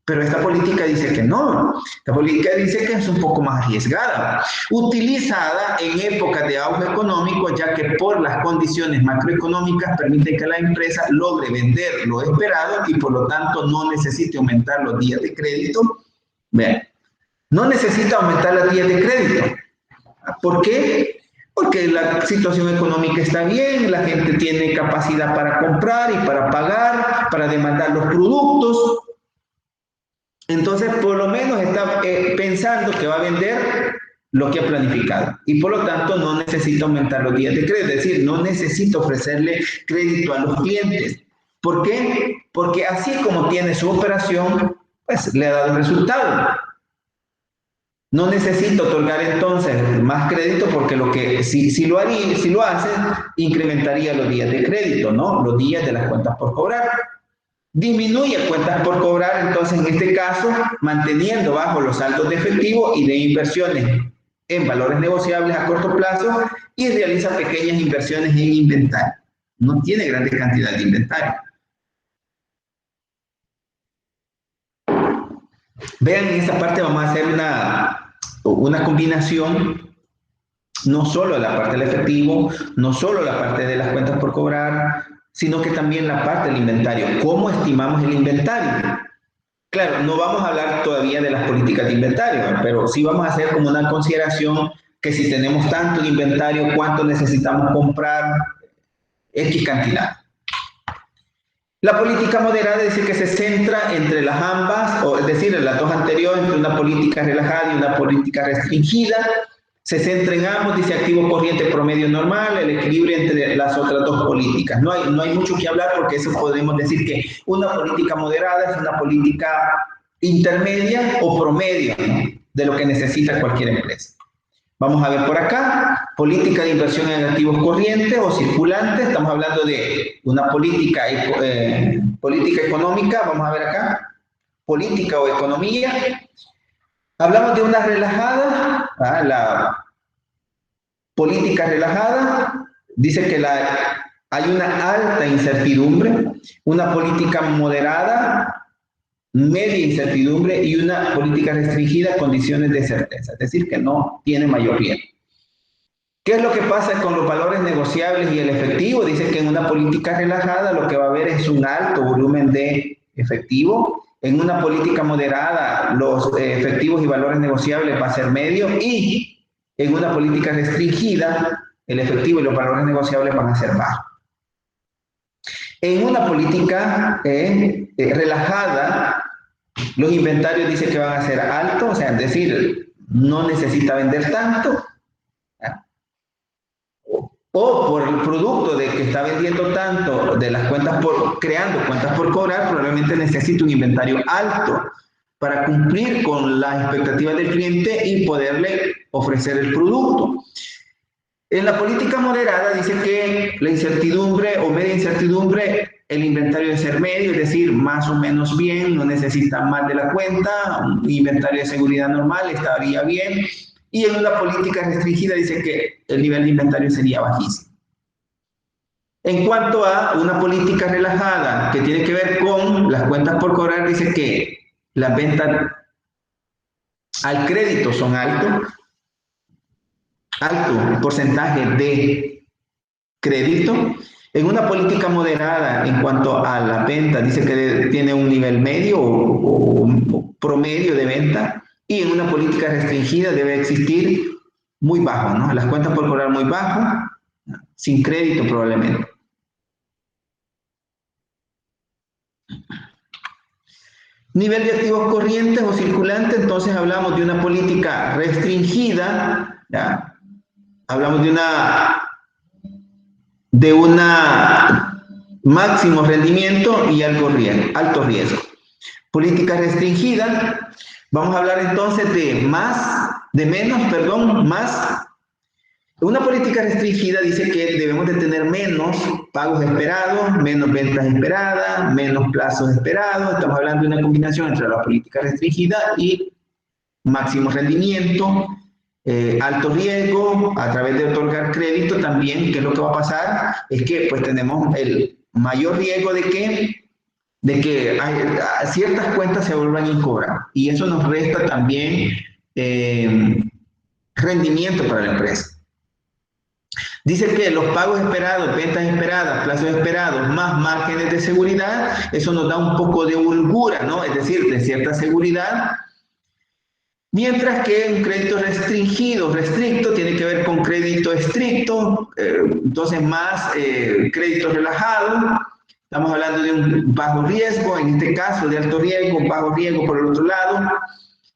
Pero esta política dice que no, esta política dice que es un poco más arriesgada, utilizada en épocas de auge económico, ya que por las condiciones macroeconómicas permite que la empresa logre vender lo esperado y por lo tanto no necesite aumentar los días de crédito. Vean, no necesita aumentar las días de crédito. ¿Por qué? Porque la situación económica está bien, la gente tiene capacidad para comprar y para pagar, para demandar los productos. Entonces, por lo menos está pensando que va a vender lo que ha planificado y por lo tanto no necesita aumentar los días de crédito, es decir, no necesita ofrecerle crédito a los clientes. ¿Por qué? Porque así como tiene su operación, pues le ha dado resultado. No necesita otorgar entonces más crédito porque lo que si lo hace, incrementaría los días de crédito, ¿no? Los días de las cuentas por cobrar. Disminuye cuentas por cobrar, entonces en este caso, manteniendo bajo los saldos de efectivo y de inversiones en valores negociables a corto plazo y realiza pequeñas inversiones en inventario. No tiene grandes cantidades de inventario. Vean, en esta parte vamos a hacer una combinación, no solo la parte del efectivo, no solo la parte de las cuentas por cobrar, sino que también la parte del inventario. ¿Cómo estimamos el inventario? Claro, no vamos a hablar todavía de las políticas de inventario, pero sí vamos a hacer como una consideración que si tenemos tanto de inventario, cuánto necesitamos comprar, X cantidad. La política moderada dice que se centra entre las ambas, o es decir, en las dos anteriores, entre una política relajada y una política restringida. Se centra en ambos, dice activo corriente promedio normal, el equilibrio entre las otras dos políticas. No hay mucho que hablar porque eso podemos decir que una política moderada es una política intermedia o promedio, ¿no?, de lo que necesita cualquier empresa. Vamos a ver por acá, política de inversión en activos corrientes o circulantes, estamos hablando de una política económica, vamos a ver acá, política o economía. Hablamos de una relajada, la política relajada, dice que hay una alta incertidumbre, una política moderada, media incertidumbre y una política restringida, condiciones de certeza, es decir, que no tiene mayor riesgo. ¿Qué es lo que pasa con los valores negociables y el efectivo? Dice que en una política relajada lo que va a haber es un alto volumen de efectivo. En una política moderada los efectivos y valores negociables va a ser medio y en una política restringida el efectivo y los valores negociables van a ser bajos. En una política relajada, los inventarios dice que van a ser altos, o sea, es decir, no necesita vender tanto, o por el producto de que está vendiendo tanto de las cuentas creando cuentas por cobrar, probablemente necesita un inventario alto para cumplir con las expectativas del cliente y poderle ofrecer el producto. En la política moderada dice que la incertidumbre o media incertidumbre, el inventario debe ser medio, es decir, más o menos bien, no necesita más de la cuenta, un inventario de seguridad normal estaría bien. Y en una política restringida dice que el nivel de inventario sería bajísimo. En cuanto a una política relajada que tiene que ver con las cuentas por cobrar, dice que las ventas al crédito son alto porcentaje de crédito. En una política moderada en cuanto a la venta, dice que tiene un nivel medio o promedio de venta, y en una política restringida debe existir muy bajo, ¿no? Las cuentas por cobrar muy bajo, sin crédito probablemente. Nivel de activos corrientes o circulantes, entonces hablamos de una política restringida, ¿ya?, hablamos de una máximo rendimiento y alto riesgo. Política restringida, vamos a hablar entonces de más. Una política restringida dice que debemos de tener menos pagos esperados, menos ventas esperadas, menos plazos esperados. Estamos hablando de una combinación entre la política restringida y máximo rendimiento, alto riesgo, a través de otorgar crédito también. ¿Qué es lo que va a pasar? Es que pues tenemos el mayor riesgo de que ciertas cuentas se vuelvan incobrables, y eso nos resta también rendimiento para la empresa. Dice que los pagos esperados, ventas esperadas, plazos esperados, más márgenes de seguridad, eso nos da un poco de holgura, ¿no? Es decir, de cierta seguridad. Mientras que un crédito restricto, tiene que ver con crédito estricto, entonces más crédito relajado. Estamos hablando de un bajo riesgo, en este caso de alto riesgo, bajo riesgo por el otro lado,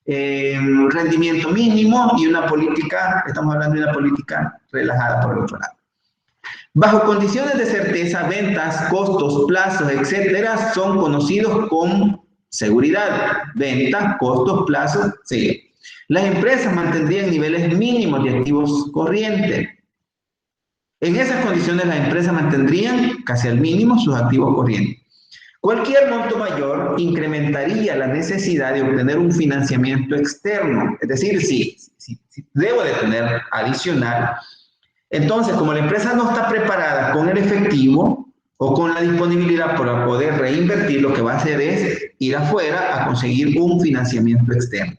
rendimiento mínimo y una política, estamos hablando de una política relajada por el otro lado. Bajo condiciones de certeza, ventas, costos, plazos, etcétera, son conocidos como seguridad. Ventas, costos, plazos, sí. Las empresas mantendrían niveles mínimos de activos corrientes. En esas condiciones, las empresas mantendrían casi al mínimo sus activos corrientes. Cualquier monto mayor incrementaría la necesidad de obtener un financiamiento externo. Es decir, si debo de tener adicional, entonces, como la empresa no está preparada con el efectivo o con la disponibilidad para poder reinvertir, lo que va a hacer es ir afuera a conseguir un financiamiento externo,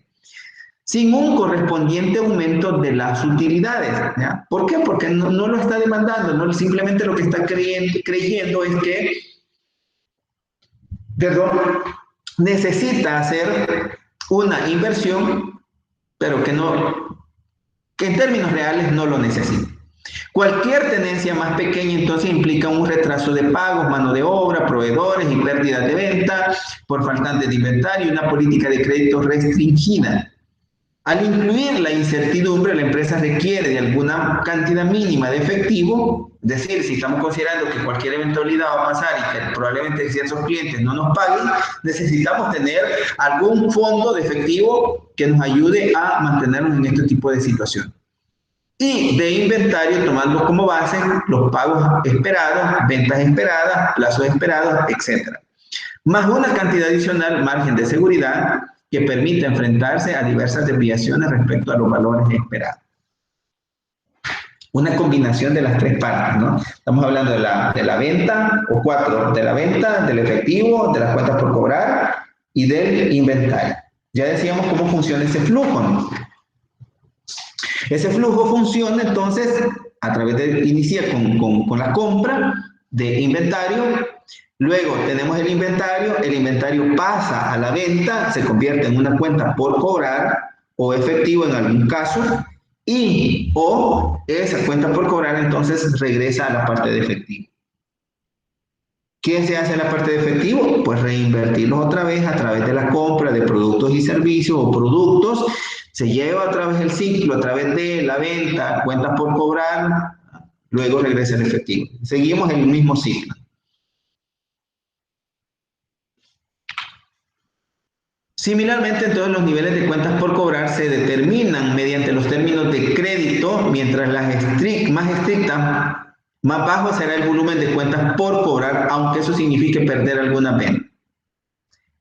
sin un correspondiente aumento de las utilidades, ¿ya? ¿Por qué? Porque no lo está demandando, no, simplemente lo que está creyendo es que, necesita hacer una inversión, pero que en términos reales no lo necesita. Cualquier tenencia más pequeña entonces implica un retraso de pagos, mano de obra, proveedores y pérdidas de venta por faltantes de inventario y una política de crédito restringida. Al incluir la incertidumbre, la empresa requiere de alguna cantidad mínima de efectivo, es decir, si estamos considerando que cualquier eventualidad va a pasar y que probablemente ciertos clientes no nos paguen, necesitamos tener algún fondo de efectivo que nos ayude a mantenernos en este tipo de situación. Y de inventario, tomando como base los pagos esperados, ventas esperadas, plazos esperados, etc. Más una cantidad adicional, margen de seguridad, que permite enfrentarse a diversas desviaciones respecto a los valores esperados. Una combinación de las tres partes, ¿no? Estamos hablando de la venta, de la venta, del efectivo, de las cuentas por cobrar y del inventario. Ya decíamos cómo funciona ese flujo, ¿no? Ese flujo funciona entonces a través de iniciar con la compra de inventario. Luego tenemos el inventario pasa a la venta, se convierte en una cuenta por cobrar o efectivo en algún caso, o esa cuenta por cobrar entonces regresa a la parte de efectivo. ¿Qué se hace en la parte de efectivo? Pues reinvertirlos otra vez a través de la compra de productos y servicios o productos, se lleva a través del ciclo, a través de la venta, cuentas por cobrar, luego regresa el efectivo. Seguimos el mismo ciclo. Similarmente, entonces los niveles de cuentas por cobrar se determinan mediante los términos de crédito, mientras las más estrictas, más bajo será el volumen de cuentas por cobrar, aunque eso signifique perder alguna venta.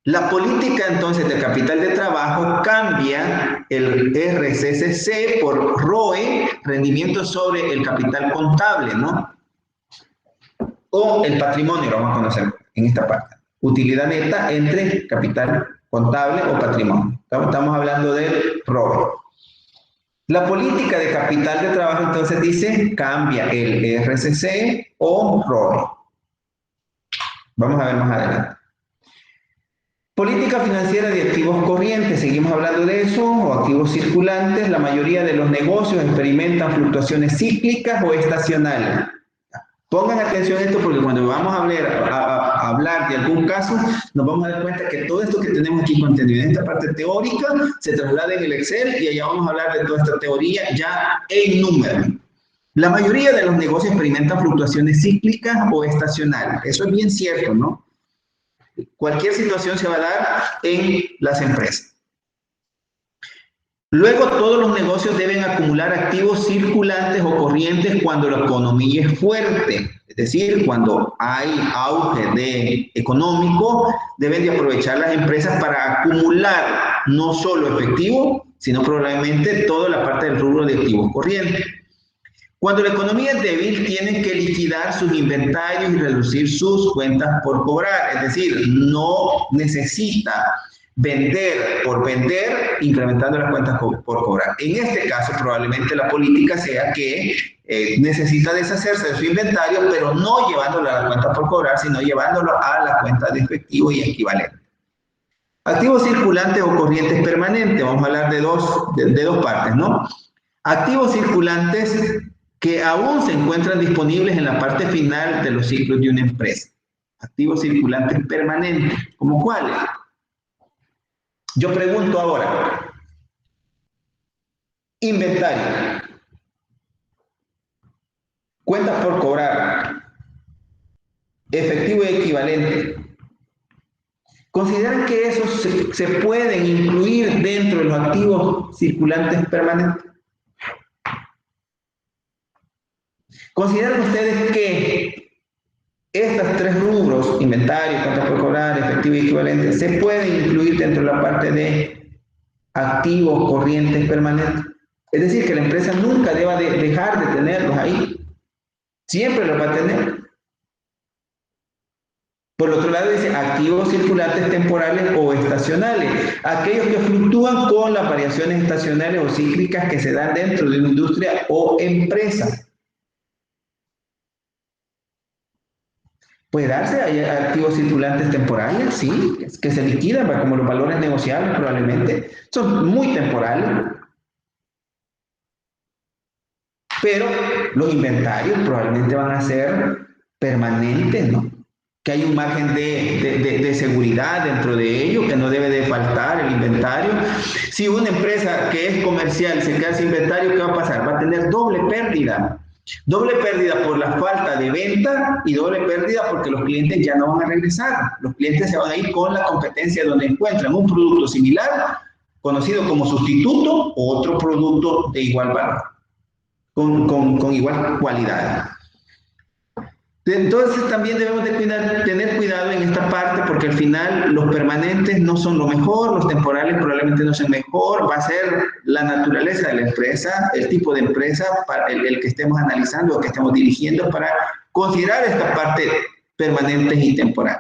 La política entonces de capital de trabajo cambia el RCCC por ROE, rendimiento sobre el capital contable, ¿no? O el patrimonio, lo vamos a conocer en esta parte. Utilidad neta entre capital contable o patrimonio. Estamos hablando del ROE. La política de capital de trabajo entonces dice cambia el RCC o ROE. Vamos a ver más adelante. Política financiera de activos corrientes, seguimos hablando de eso, o activos circulantes. La mayoría de los negocios experimentan fluctuaciones cíclicas o estacionales. Pongan atención a esto porque cuando vamos a hablar de algún caso, nos vamos a dar cuenta que todo esto que tenemos aquí contenido en esta parte teórica se traslada en el Excel y allá vamos a hablar de toda esta teoría ya en números. La mayoría de los negocios experimentan fluctuaciones cíclicas o estacionales. Eso es bien cierto, ¿no? Cualquier situación se va a dar en las empresas. Luego, todos los negocios deben acumular activos circulantes o corrientes cuando la economía es fuerte. Es decir, cuando hay auge económico, deben de aprovechar las empresas para acumular no solo efectivo, sino probablemente toda la parte del rubro de activos corrientes. Cuando la economía es débil, tienen que liquidar sus inventarios y reducir sus cuentas por cobrar. Es decir, no necesita vender por vender, incrementando las cuentas por cobrar. En este caso, probablemente la política sea que necesita deshacerse de su inventario, pero no llevándolo a la cuenta por cobrar, sino llevándolo a la cuenta de efectivo y equivalente. Activos circulantes o corrientes permanentes. Vamos a hablar de dos partes, ¿no? Activos circulantes que aún se encuentran disponibles en la parte final de los ciclos de una empresa. Activos circulantes permanentes. ¿Cómo cuáles? Yo pregunto ahora. Inventario. Cuentas por cobrar. Efectivo y equivalente. ¿Consideran que esos se pueden incluir dentro de los activos circulantes permanentes? ¿Consideran ustedes que estos tres rubros, inventario, cuentas por cobrar, efectivo y equivalente, se pueden incluir dentro de la parte de activos corrientes permanentes? Es decir, que la empresa nunca deba dejar de tenerlos ahí. Siempre los va a tener. Por otro lado dice activos circulantes temporales o estacionales, aquellos que fluctúan con las variaciones estacionales o cíclicas que se dan dentro de una industria o empresa. Puede darse, hay activos circulantes temporales, sí, que se liquidan, como los valores negociables probablemente, son muy temporales. Pero los inventarios probablemente van a ser permanentes, ¿no? Que hay un margen de seguridad dentro de ello, que no debe de faltar el inventario. Si una empresa que es comercial se queda sin inventario, ¿qué va a pasar? Va a tener doble pérdida. Doble pérdida por la falta de venta y doble pérdida porque los clientes ya no van a regresar. Los clientes se van a ir con la competencia donde encuentran un producto similar, conocido como sustituto, o otro producto de igual valor, con igual cualidad. Entonces también debemos de tener cuidado en esta parte porque al final los permanentes no son lo mejor, los temporales probablemente no son mejor, va a ser la naturaleza de la empresa, el tipo de empresa para el que estemos analizando o que estemos dirigiendo para considerar esta parte permanentes y temporal.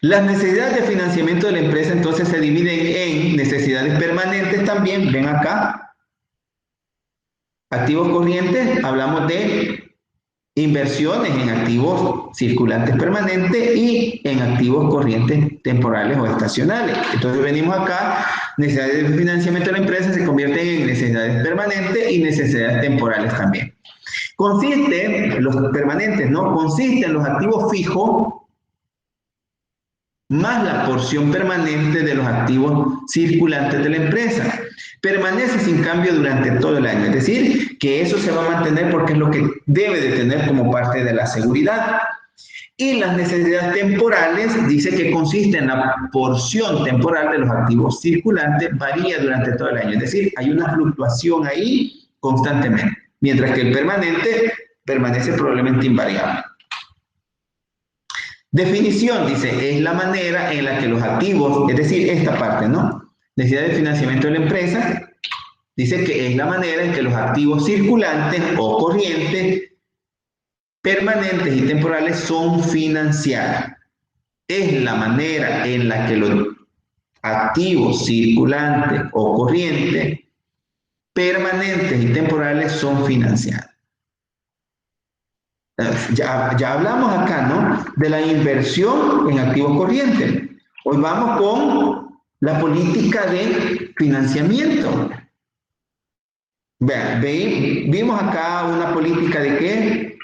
Las necesidades de financiamiento de la empresa entonces se dividen en necesidades permanentes también, ven acá. Activos corrientes, hablamos de inversiones en activos circulantes permanentes y en activos corrientes temporales o estacionales. Entonces venimos acá, necesidades de financiamiento de la empresa se convierten en necesidades permanentes y necesidades temporales también. Los permanentes, ¿no? Consiste en los activos fijos más la porción permanente de los activos circulantes de la empresa. Permanece sin cambio durante todo el año, es decir, que eso se va a mantener porque es lo que debe de tener como parte de la seguridad. Y las necesidades temporales dice que consiste en la porción temporal de los activos circulantes, varía durante todo el año, es decir, hay una fluctuación ahí constantemente, mientras que el permanente permanece probablemente invariable. Definición, dice, es la manera en la que los activos, es decir, esta parte, ¿no? Necesidad de financiamiento de la empresa, dice que es la manera en que los activos circulantes o corrientes, permanentes y temporales son financiados. Es la manera en la que los activos circulantes o corrientes, permanentes y temporales son financiados. Ya hablamos acá, ¿no? De la inversión en activos corrientes. Hoy vamos con la política de financiamiento. Vean, vimos acá una política de qué.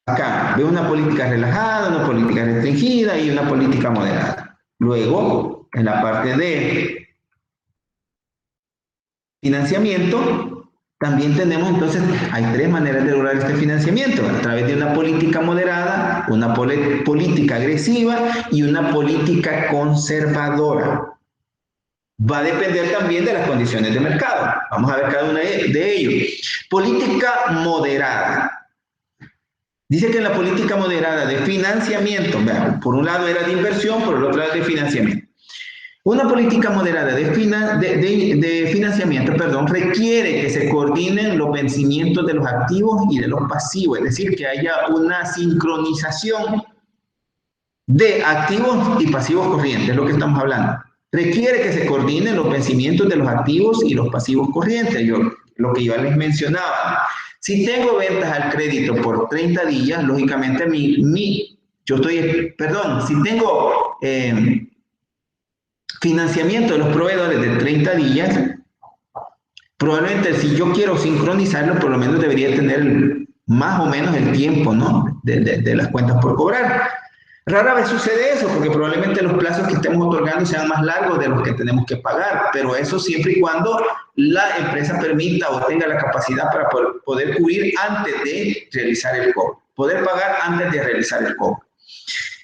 Acá, veo una política relajada, una política restringida y una política moderada. Luego, en la parte de financiamiento, también tenemos entonces, hay tres maneras de lograr este financiamiento, a través de una política moderada, una política agresiva y una política conservadora. Va a depender también de las condiciones de mercado. Vamos a ver cada uno de ellos. Política moderada. Dice que en la política moderada de financiamiento, vean, por un lado era de inversión, por el otro lado de financiamiento. Una política moderada de financiamiento, requiere que se coordinen los vencimientos de los activos y de los pasivos, es decir, que haya una sincronización de activos y pasivos corrientes, es lo que estamos hablando. Requiere que se coordinen los vencimientos de los activos y los pasivos corrientes, lo que yo les mencionaba. Si tengo ventas al crédito por 30 días, lógicamente si tengo financiamiento de los proveedores de 30 días, probablemente si yo quiero sincronizarlo, por lo menos debería tener más o menos el tiempo, ¿no? de las cuentas por cobrar. Rara vez sucede eso, porque probablemente los plazos que estemos otorgando sean más largos de los que tenemos que pagar, pero eso siempre y cuando la empresa permita o tenga la capacidad para poder cubrir antes de realizar el cobro, poder pagar antes de realizar el cobro.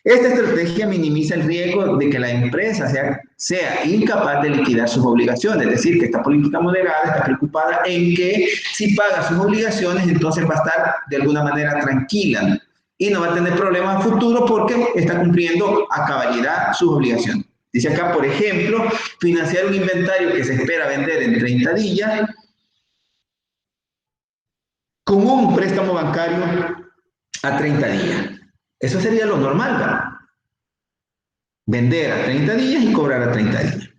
Esta estrategia minimiza el riesgo de que la empresa sea incapaz de liquidar sus obligaciones, es decir, que esta política moderada está preocupada en que si paga sus obligaciones, entonces va a estar de alguna manera tranquila y no va a tener problemas a futuro porque está cumpliendo a cabalidad sus obligaciones. Dice acá, por ejemplo, financiar un inventario que se espera vender en 30 días con un préstamo bancario a 30 días. Eso sería lo normal, ¿verdad? Vender a 30 días y cobrar a 30 días.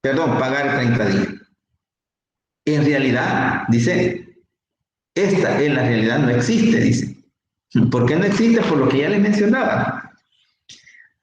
Perdón, pagar a 30 días. En realidad, dice, esta en la realidad no existe, dice. ¿Por qué no existe? Por lo que ya les mencionaba.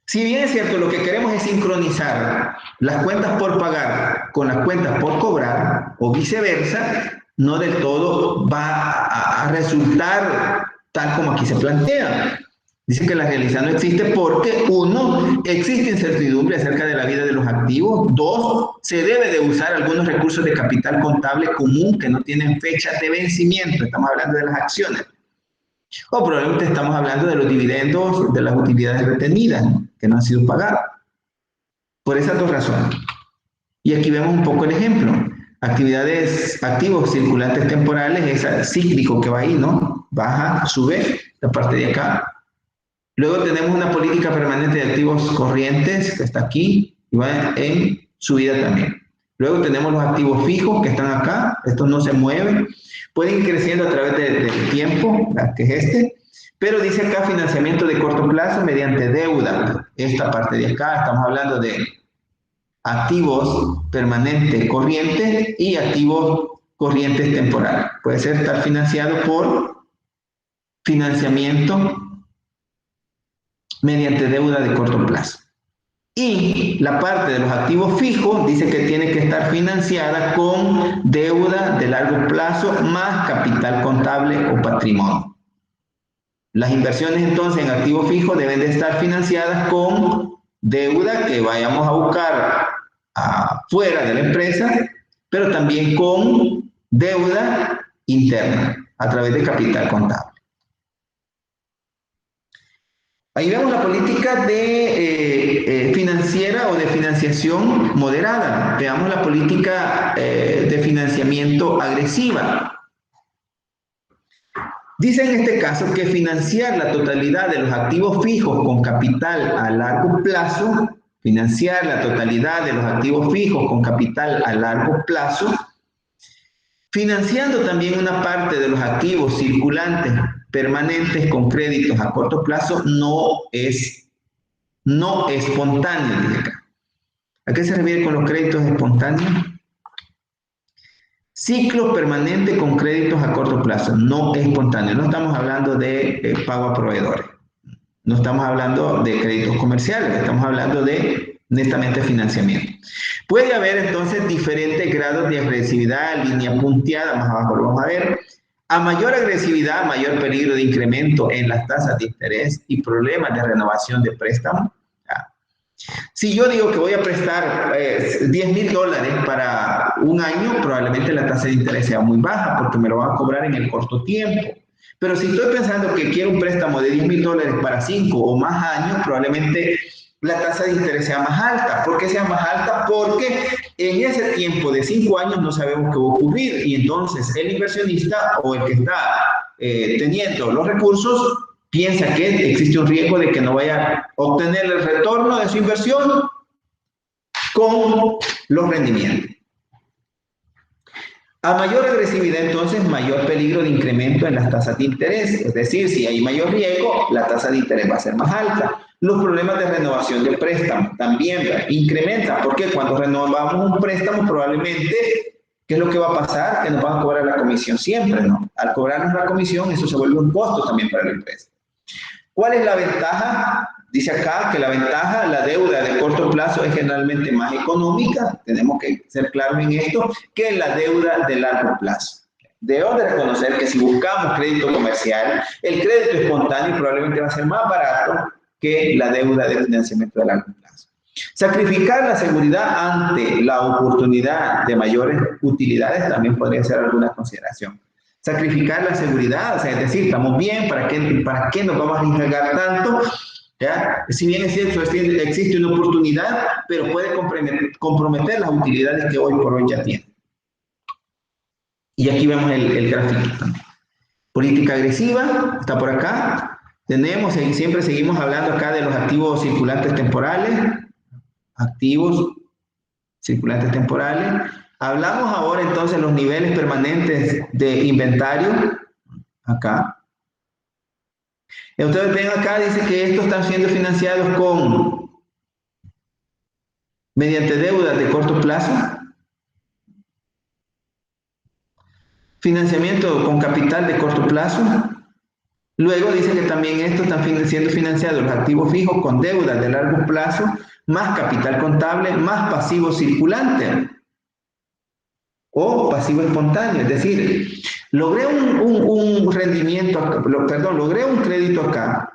Si bien es cierto, lo que queremos es sincronizar las cuentas por pagar con las cuentas por cobrar o viceversa, no del todo va a resultar tal como aquí se plantea. Dice que la realidad no existe porque, uno, existe incertidumbre acerca de la vida de los activos. Dos, se debe de usar algunos recursos de capital contable común que no tienen fechas de vencimiento. Estamos hablando de las acciones. O probablemente estamos hablando de los dividendos de las utilidades retenidas que no han sido pagadas. Por esas dos razones. Y aquí vemos un poco el ejemplo. Activos circulantes temporales, es cíclico que va ahí, ¿no? Baja, sube, la parte de acá. Luego tenemos una política permanente de activos corrientes, que está aquí, y va en subida también. Luego tenemos los activos fijos, que están acá, estos no se mueven, pueden ir creciendo a través del tiempo, que es pero dice acá financiamiento de corto plazo mediante deuda. Esta parte de acá, estamos hablando de activos permanentes corrientes y activos corrientes temporales. Puede ser estar financiado por financiamiento mediante deuda de corto plazo. Y la parte de los activos fijos dice que tiene que estar financiada con deuda de largo plazo más capital contable o patrimonio. Las inversiones entonces en activos fijos deben de estar financiadas con deuda que vayamos a buscar fuera de la empresa, pero también con deuda interna a través de capital contable. Ahí vemos la política de financiera o de financiación moderada. Veamos la política de financiamiento agresiva. Dice en este caso que financiar la totalidad de los activos fijos con capital a largo plazo, financiar la totalidad de los activos fijos con capital a largo plazo, financiando también una parte de los activos circulantes permanentes con créditos a corto plazo no es espontáneo. ¿A qué se refiere con los créditos espontáneos? Ciclo permanente con créditos a corto plazo, no espontáneo. No estamos hablando de pago a proveedores. No estamos hablando de créditos comerciales, estamos hablando de netamente financiamiento. Puede haber entonces diferentes grados de agresividad, línea punteada, más abajo lo vamos a ver. A mayor agresividad, mayor peligro de incremento en las tasas de interés y problemas de renovación de préstamos. Si yo digo que voy a prestar $10,000 para un año, probablemente la tasa de interés sea muy baja porque me lo van a cobrar en el corto tiempo. Pero si estoy pensando que quiero un préstamo de $10,000 para 5 o más años, probablemente la tasa de interés sea más alta. ¿Por qué sea más alta? Porque en ese tiempo de 5 años no sabemos qué va a ocurrir y entonces el inversionista o el que está teniendo los recursos piensa que existe un riesgo de que no vaya a obtener el retorno de su inversión con los rendimientos. A mayor agresividad, entonces, mayor peligro de incremento en las tasas de interés. Es decir, si hay mayor riesgo, la tasa de interés va a ser más alta. Los problemas de renovación de préstamo también incrementan, porque cuando renovamos un préstamo, probablemente, ¿qué es lo que va a pasar? Que nos van a cobrar la comisión siempre, ¿no? Al cobrarnos la comisión, eso se vuelve un costo también para la empresa. ¿Cuál es la ventaja? Dice acá que la ventaja, la deuda de corto plazo es generalmente más económica, tenemos que ser claros en esto, que la deuda de largo plazo. Debo de reconocer que si buscamos crédito comercial, el crédito espontáneo probablemente va a ser más barato que la deuda de financiamiento de largo plazo. Sacrificar la seguridad ante la oportunidad de mayores utilidades también podría ser alguna consideración. Sacrificar la seguridad, o sea, es decir, estamos bien, ¿para qué nos vamos a arriesgar tanto? ¿Ya? Si bien es cierto, existe una oportunidad, pero puede comprometer las utilidades que hoy por hoy ya tiene. Y aquí vemos el gráfico también. Política agresiva, está por acá. Tenemos, y siempre seguimos hablando acá de los activos circulantes temporales. Activos circulantes temporales. Hablamos ahora entonces de los niveles permanentes de inventario. Acá. Ustedes ven acá, dice que estos están siendo financiados mediante deudas de corto plazo, financiamiento con capital de corto plazo. Luego dice que también estos están siendo financiados los activos fijos con deudas de largo plazo, más capital contable, más pasivo circulante o pasivo espontáneo. Es decir, logré un rendimiento, logré un crédito acá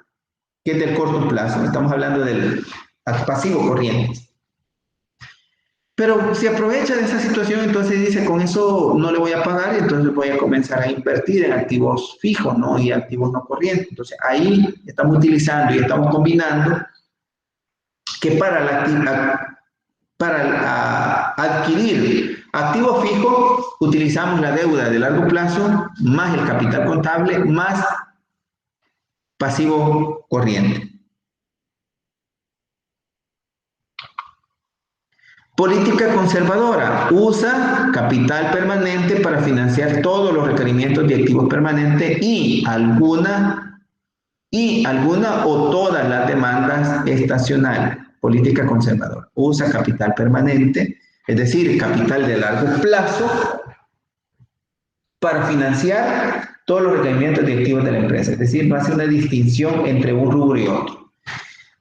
que es del corto plazo. Estamos hablando del pasivo corriente. Pero si aprovecha de esa situación, entonces dice, con eso no le voy a pagar y entonces voy a comenzar a invertir en activos fijos, ¿no? Y activos no corrientes. Entonces ahí estamos utilizando y estamos combinando que para adquirir activos fijos utilizamos la deuda de largo plazo más el capital contable más pasivo corriente. Política conservadora. Usa capital permanente para financiar todos los requerimientos de activos permanentes y alguna o todas las demandas estacionales. Política conservadora. Usa capital permanente, es decir, capital de largo plazo, para financiar todos los requerimientos de activos de la empresa. Es decir, no hace una distinción entre un rubro y otro.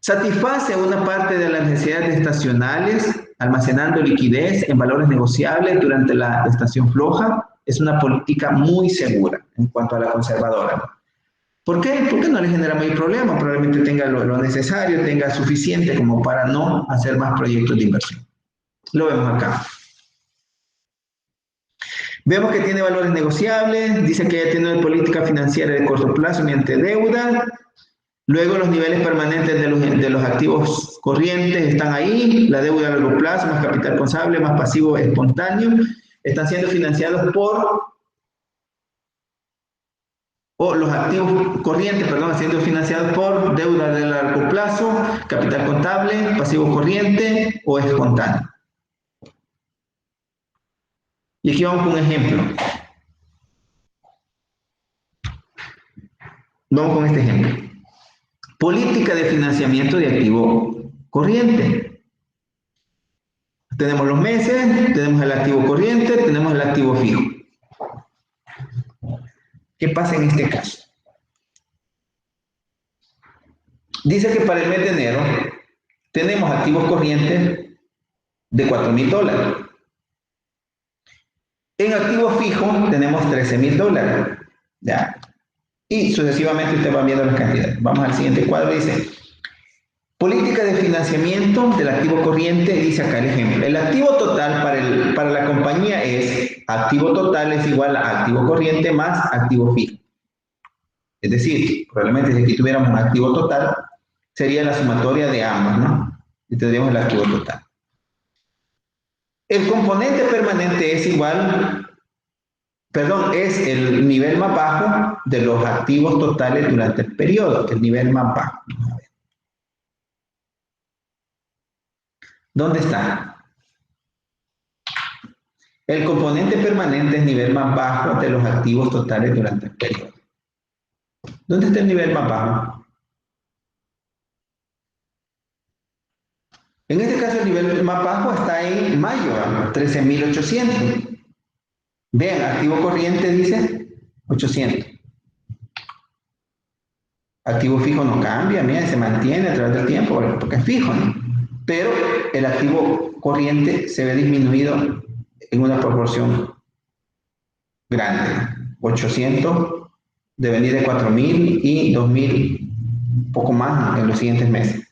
Satisface una parte de las necesidades estacionales, almacenando liquidez en valores negociables durante la estación floja. Es una política muy segura en cuanto a la conservadora. ¿Por qué? Porque no le genera mayor problema. Probablemente tenga lo necesario, tenga suficiente como para no hacer más proyectos de inversión. Lo vemos acá. Vemos que tiene valores negociables, dice que tiene una política financiera de corto plazo mediante deuda. Luego los niveles permanentes de los activos corrientes están ahí, la deuda a largo plazo, más capital contable, más pasivo espontáneo, están siendo financiados los activos corrientes, perdón, siendo financiados por deuda de largo plazo, capital contable, pasivo corriente o espontáneo. Y aquí vamos con un ejemplo. Vamos con este ejemplo. Política de financiamiento de activo corriente. Tenemos los meses, tenemos el activo corriente, tenemos el activo fijo. ¿Qué pasa en este caso? Dice que para el mes de enero tenemos activos corrientes de $4,000. En activo fijo tenemos $13,000. ¿Ya? Y sucesivamente usted va viendo las cantidades. Vamos al siguiente cuadro, dice, Política de financiamiento del activo corriente, dice acá el ejemplo. El activo total para la compañía es activo total es igual a activo corriente más activo fijo. Es decir, probablemente si aquí tuviéramos un activo total, sería la sumatoria de ambos, ¿no? Y tendríamos el activo total. El componente permanente es igual, perdón, es el nivel más bajo de los activos totales durante el periodo, el nivel más bajo. ¿Dónde está? El componente permanente es el nivel más bajo de los activos totales durante el periodo. ¿Dónde está el nivel más bajo? En este caso, el nivel más bajo está en mayo, 13.800. Vean, activo corriente dice 800. Activo fijo no cambia, mira, se mantiene a través del tiempo, porque es fijo, ¿no? Pero el activo corriente se ve disminuido en una proporción grande. 800 de venir de 4.000 y 2.000, poco más en los siguientes meses.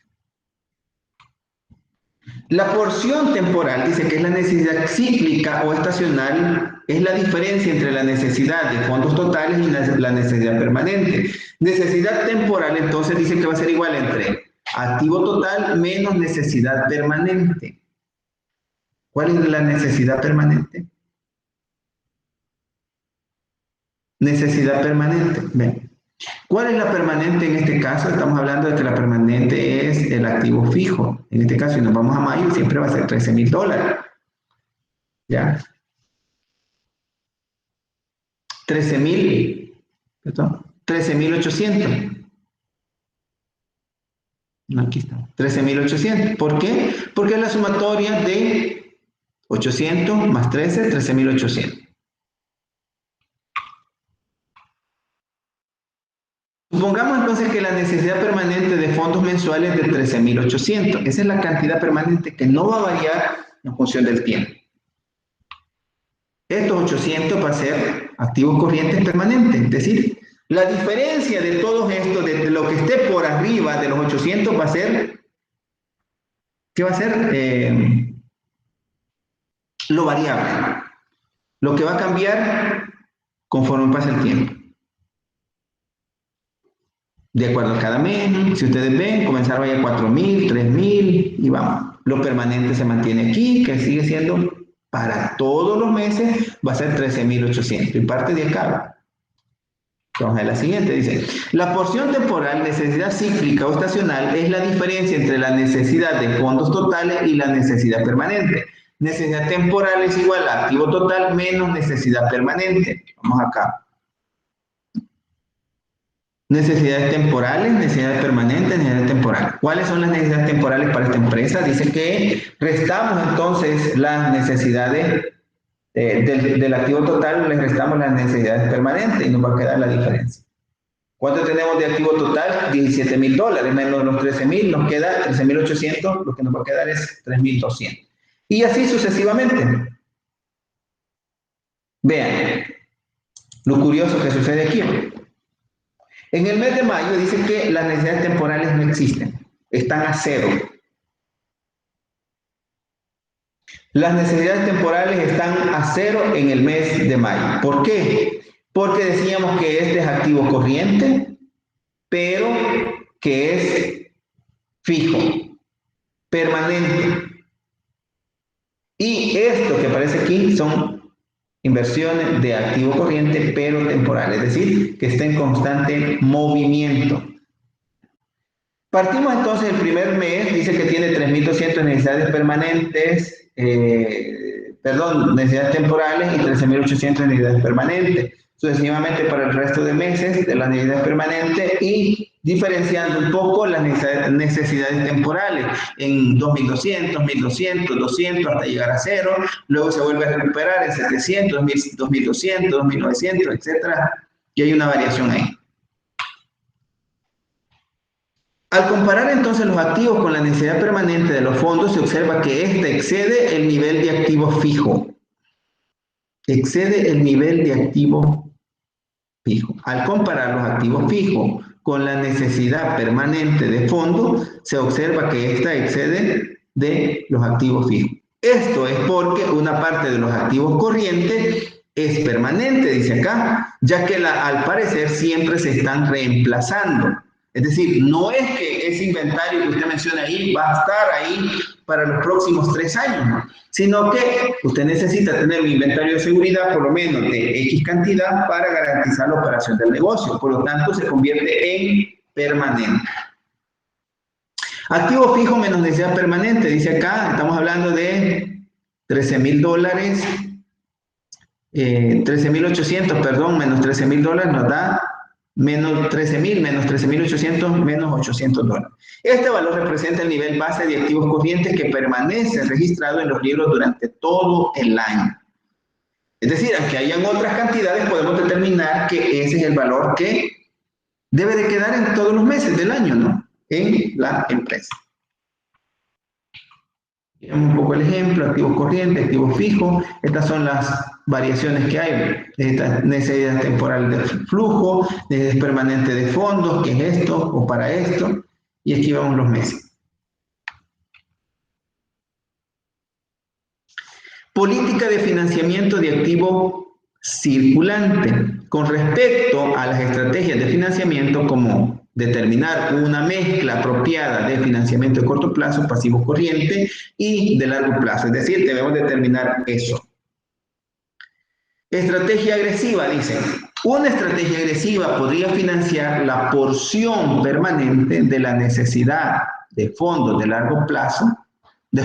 La porción temporal dice que es la necesidad cíclica o estacional, es la diferencia entre la necesidad de fondos totales y la necesidad permanente. Necesidad temporal entonces dice que va a ser igual entre activo total menos necesidad permanente. ¿Cuál es la necesidad permanente? Necesidad permanente. Ven. ¿Cuál es la permanente en este caso? Estamos hablando de que la permanente es el activo fijo. En este caso, si nos vamos a mayo, siempre va a ser $13.000. ¿Ya? 13.000, perdón, 13.800. No, aquí está. 13.800. ¿Por qué? Porque es la sumatoria de 800 más 13, 13.800. Supongamos entonces que la necesidad permanente de fondos mensuales es de 13.800. Esa es la cantidad permanente que no va a variar en función del tiempo. Estos 800 va a ser activos corrientes permanentes, es decir, la diferencia de todos estos, de lo que esté por arriba de los 800 va a ser, ¿qué va a ser? Lo variable, lo que va a cambiar conforme pasa el tiempo. De acuerdo a cada mes, si ustedes ven, comenzar vaya a 4.000, 3.000 y vamos. Lo permanente se mantiene aquí, que sigue siendo para todos los meses, va a ser 13.800 y parte de acá. Vamos a la siguiente, dice, la porción temporal, necesidad cíclica o estacional, es la diferencia entre la necesidad de fondos totales y la necesidad permanente. Necesidad temporal es igual a activo total menos necesidad permanente. Vamos acá. Necesidades temporales, necesidades permanentes, necesidades temporales. ¿Cuáles son las necesidades temporales para esta empresa? Dice que restamos entonces las necesidades del activo total, le restamos las necesidades permanentes y nos va a quedar la diferencia. ¿Cuánto tenemos de activo total? $17.000 menos los 13.000, nos queda 13.800, lo que nos va a quedar es 3.200. Y así sucesivamente. Vean lo curioso que sucede aquí. En el mes de mayo dice que las necesidades temporales no existen, están a cero. Las necesidades temporales están a cero en el mes de mayo. ¿Por qué? Porque decíamos que este es activo corriente, pero que es fijo, permanente. Y esto que aparece aquí son inversiones de activo corriente, pero temporal, es decir, que está en constante movimiento. Partimos entonces el primer mes, dice que tiene 3.200 necesidades permanentes, necesidades temporales y 13.800 necesidades permanentes. Sucesivamente para el resto de meses de las necesidades permanentes y diferenciando un poco las necesidades temporales en 2.200, 1.200, 200 hasta llegar a cero, luego se vuelve a recuperar en 700, 2.200, 2.900, etcétera, y hay una variación ahí. Al comparar entonces los activos con la necesidad permanente de los fondos, se observa que éste excede el nivel de activo fijo. Excede el nivel de activo fijo. Al comparar los activos fijos con la necesidad permanente de fondo, se observa que ésta excede de los activos fijos. Esto es porque una parte de los activos corrientes es permanente, dice acá, ya que al parecer siempre se están reemplazando. Es decir, no es que ese inventario que usted menciona ahí va a estar ahí para los próximos 3 años, ¿no? Sino que usted necesita tener un inventario de seguridad por lo menos de X cantidad para garantizar la operación del negocio. Por lo tanto, se convierte en permanente. Activo fijo menos necesidad permanente, dice acá, estamos hablando de $13,000, 13,800, perdón, menos $13,000 nos da menos 13,000, menos 13,800, menos $800. Este valor representa el nivel base de activos corrientes que permanece registrado en los libros durante todo el año. Es decir, aunque hayan otras cantidades, podemos determinar que ese es el valor que debe de quedar en todos los meses del año, ¿no? En la empresa. Veamos un poco el ejemplo, activos corrientes, activos fijos. Estas son las variaciones que hay. Esta necesidad temporal de flujo, necesidad permanente de fondos, que es esto o para esto. Y aquí vamos los meses. Política de financiamiento de activo circulante. Con respecto a las estrategias de financiamiento como determinar una mezcla apropiada de financiamiento de corto plazo, pasivo corriente y de largo plazo. Es decir, debemos determinar eso. Estrategia agresiva, dice. Una estrategia agresiva podría financiar la porción permanente de la necesidad de fondos de largo plazo, de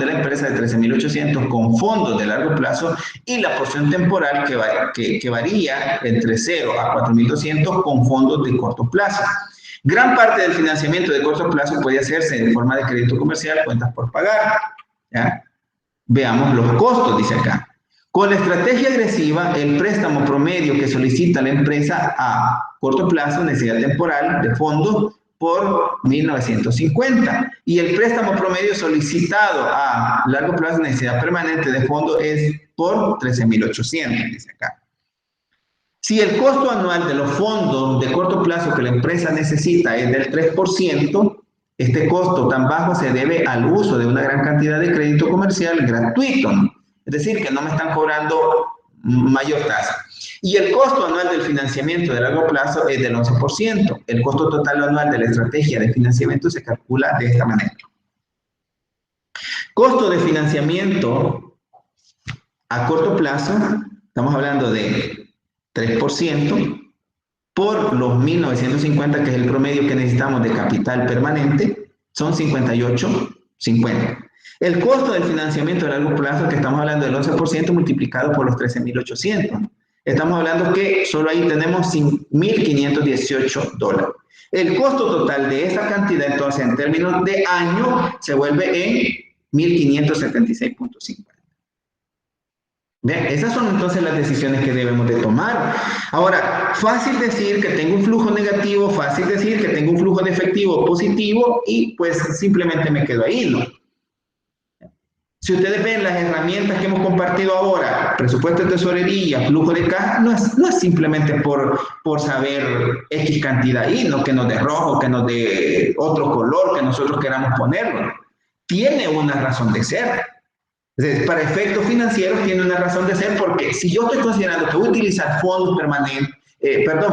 la empresa de 13,800 con fondos de largo plazo y la porción temporal que varía entre 0 a 4,200 con fondos de corto plazo. Gran parte del financiamiento de corto plazo puede hacerse en forma de crédito comercial, cuentas por pagar. ¿Ya? Veamos los costos, dice acá. Con la estrategia agresiva, el préstamo promedio que solicita la empresa a corto plazo, necesidad temporal de fondos, por 1,950. Y el préstamo promedio solicitado a largo plazo, necesidad permanente de fondo, es por 13,800, dice acá. Si el costo anual de los fondos de corto plazo que la empresa necesita es del 3%, este costo tan bajo se debe al uso de una gran cantidad de crédito comercial gratuito, ¿no? Es decir, que no me están cobrando mayor tasa. Y el costo anual del financiamiento de largo plazo es del 11%. El costo total anual de la estrategia de financiamiento se calcula de esta manera. Costo de financiamiento a corto plazo, estamos hablando de 3% por los 1,950, que es el promedio que necesitamos de capital permanente, son 58,50. El costo del financiamiento a largo plazo, que estamos hablando del 11% multiplicado por los 13,800. Estamos hablando que solo ahí tenemos $1,518. El costo total de esa cantidad, entonces, en términos de año, se vuelve en 1,576,50. ¿Ven? Esas son entonces las decisiones que debemos de tomar. Ahora, fácil decir que tengo un flujo negativo, fácil decir que tengo un flujo de efectivo positivo y pues simplemente me quedo ahí, ¿no? Si ustedes ven las herramientas que hemos compartido ahora, presupuesto de tesorería, flujo de caja, no es simplemente por saber X cantidad ahí, no que nos dé rojo, que nos dé otro color que nosotros queramos ponerlo. Tiene una razón de ser. Entonces, para efectos financieros tiene una razón de ser porque si yo estoy considerando que voy a utilizar fondos permanentes,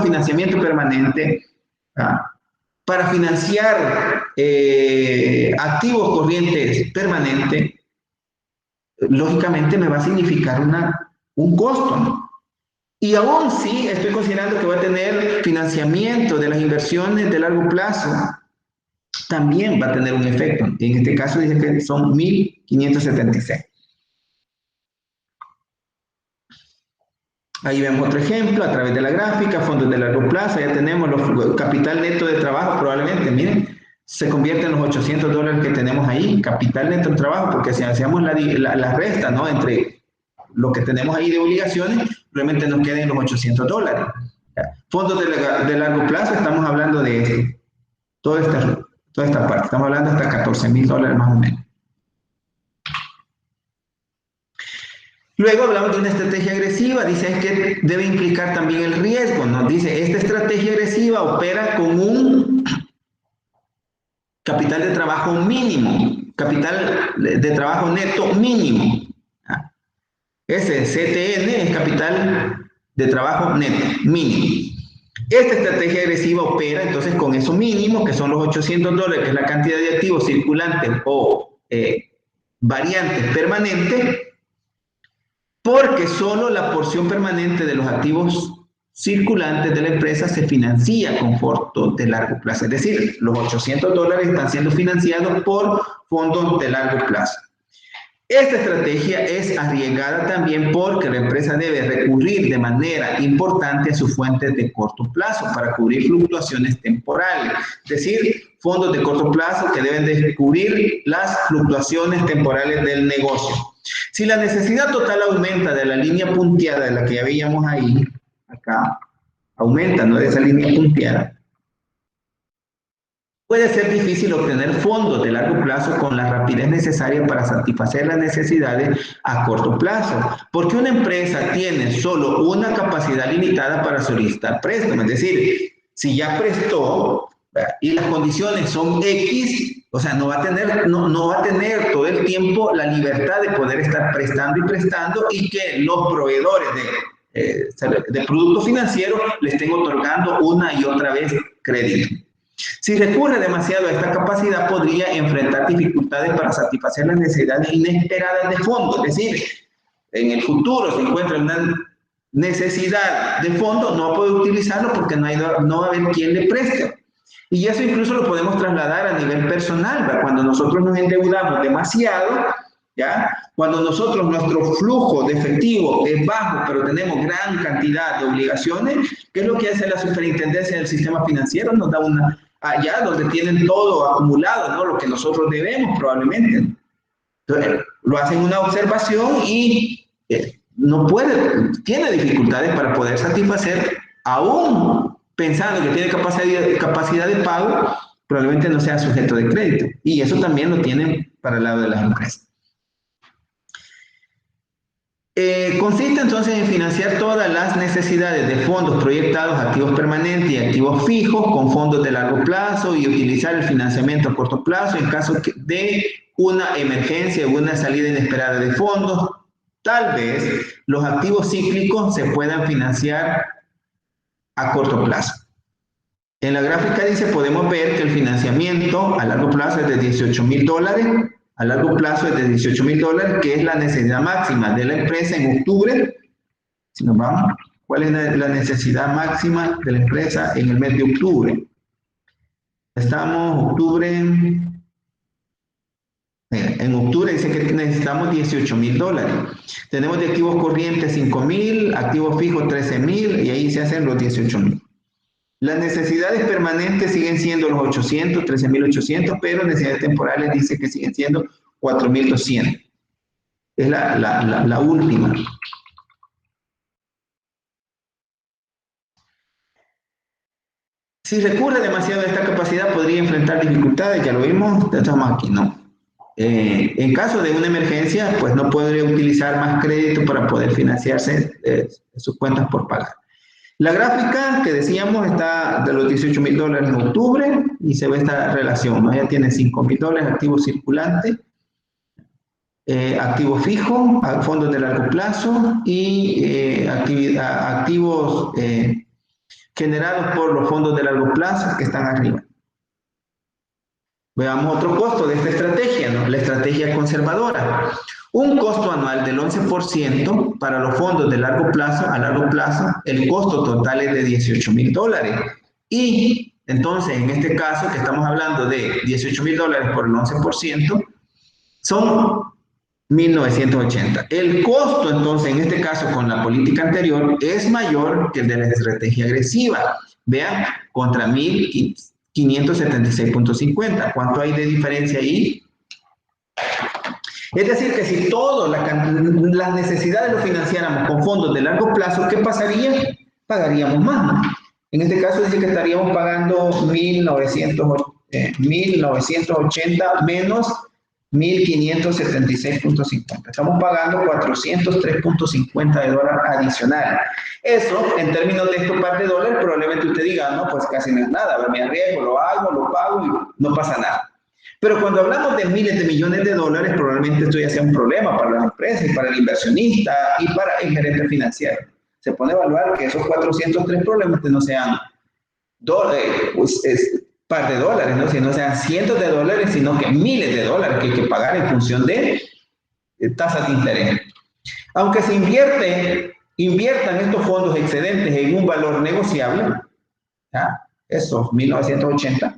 financiamiento permanente, para financiar activos corrientes permanentes, lógicamente me va a significar un costo, ¿no? Y aún sí estoy considerando que voy a tener financiamiento de las inversiones de largo plazo, también va a tener un efecto. En este caso dice que son 1,576. Ahí vemos otro ejemplo a través de la gráfica, fondos de largo plazo, ya tenemos los capital neto de trabajo, probablemente, miren, se convierte en los $800 que tenemos ahí, capital neto de trabajo, porque si hacemos la resta, ¿no? Entre lo que tenemos ahí de obligaciones, probablemente nos queden los $800. Fondos de largo plazo, estamos hablando de esto, toda esta parte, estamos hablando hasta $14,000 más o menos. Luego hablamos de una estrategia agresiva, dice es que debe implicar también el riesgo, nos dice, esta estrategia agresiva opera con un capital de trabajo mínimo, capital de trabajo neto mínimo. Ese CTN es capital de trabajo neto mínimo. Esta estrategia agresiva opera entonces con eso mínimo, que son los $800, que es la cantidad de activos circulantes o variantes permanentes, porque solo la porción permanente de los activos circulantes de la empresa se financia con fondos de largo plazo. Es decir, los $800 están siendo financiados por fondos de largo plazo. Esta estrategia es arriesgada también porque la empresa debe recurrir de manera importante a sus fuentes de corto plazo para cubrir fluctuaciones temporales, es decir, fondos de corto plazo que deben de cubrir las fluctuaciones temporales del negocio. Si la necesidad total aumenta de la línea punteada de la que ya veíamos ahí, acá, aumenta, ¿no? De esa línea punteada, puede ser difícil obtener fondos de largo plazo con la rapidez necesaria para satisfacer las necesidades a corto plazo, porque una empresa tiene solo una capacidad limitada para solicitar préstamos. Es decir, si ya prestó y las condiciones son X, o sea, no va a tener todo el tiempo la libertad de poder estar prestando y que los proveedores de productos financieros le estén otorgando una y otra vez crédito. Si recurre demasiado a esta capacidad, podría enfrentar dificultades para satisfacer las necesidades inesperadas de fondos. Es decir, en el futuro se encuentra una necesidad de fondos, no va a poder utilizarlo porque no va a haber quien le preste. Y eso incluso lo podemos trasladar a nivel personal, ¿verdad? Cuando nosotros nos endeudamos demasiado, ¿ya? Cuando nuestro flujo de efectivo es bajo, pero tenemos gran cantidad de obligaciones, ¿qué es lo que hace la superintendencia del sistema financiero? Nos da allá donde tienen todo acumulado, ¿no? Lo que nosotros debemos probablemente. Entonces, lo hacen una observación y tiene dificultades para poder satisfacer, aún pensando que tiene capacidad de pago, probablemente no sea sujeto de crédito. Y eso también lo tienen para el lado de las empresas. Consiste entonces en financiar todas las necesidades de fondos proyectados, activos permanentes y activos fijos con fondos de largo plazo y utilizar el financiamiento a corto plazo en caso de una emergencia o una salida inesperada de fondos. Tal vez los activos cíclicos se puedan financiar a corto plazo. En la gráfica dice, podemos ver que el financiamiento a largo plazo es de $18,000. A largo plazo es de $18,000, que es la necesidad máxima de la empresa en octubre. Si nos vamos, ¿cuál es la necesidad máxima de la empresa en el mes de octubre? Estamos octubre. En octubre dice que necesitamos $18,000. Tenemos de activos corrientes 5,000, activos fijos 13,000 y ahí se hacen los 18,000. Las necesidades permanentes siguen siendo los 800, 13,800, pero necesidades temporales dice que siguen siendo 4,200. Es la última. Si recurre demasiado a esta capacidad, podría enfrentar dificultades, ya lo vimos, ya estamos aquí, ¿no? En caso de una emergencia, pues no podría utilizar más crédito para poder financiarse sus cuentas por pagar. La gráfica que decíamos está de los $18,000 en octubre y se ve esta relación, ¿no? Ya tiene $5,000 activos circulantes, activos fijos, fondos de largo plazo y activos generados por los fondos de largo plazo que están arriba. Veamos otro costo de esta estrategia, ¿no? La estrategia conservadora. Un costo anual del 11% para los fondos de largo plazo, a largo plazo, el costo total es de $18,000. Y entonces, en este caso, que estamos hablando de $18,000 por el 11%, son 1.980. El costo, entonces, en este caso, con la política anterior, es mayor que el de la estrategia agresiva. Vean, contra 1.576.50. ¿Cuánto hay de diferencia ahí? Es decir, que si todas las necesidades lo financiáramos con fondos de largo plazo, ¿qué pasaría? Pagaríamos más, ¿no? En este caso dice que estaríamos pagando 1.980 menos 1.576.50. Estamos pagando 403.50 de dólar adicional. Eso, en términos de estos par de dólares, probablemente usted diga, no, pues casi no es nada, me arriesgo, lo hago, lo pago y no pasa nada. Pero cuando hablamos de miles de millones de dólares, probablemente esto ya sea un problema para las empresas, para el inversionista y para el gerente financiero. Se puede evaluar que esos 403 probablemente no sean par de dólares, ¿no? Si no sean cientos de dólares, sino que miles de dólares que hay que pagar en función de tasas de interés. Aunque se inviertan estos fondos excedentes en un valor negociable, ¿ya? Esos 1980,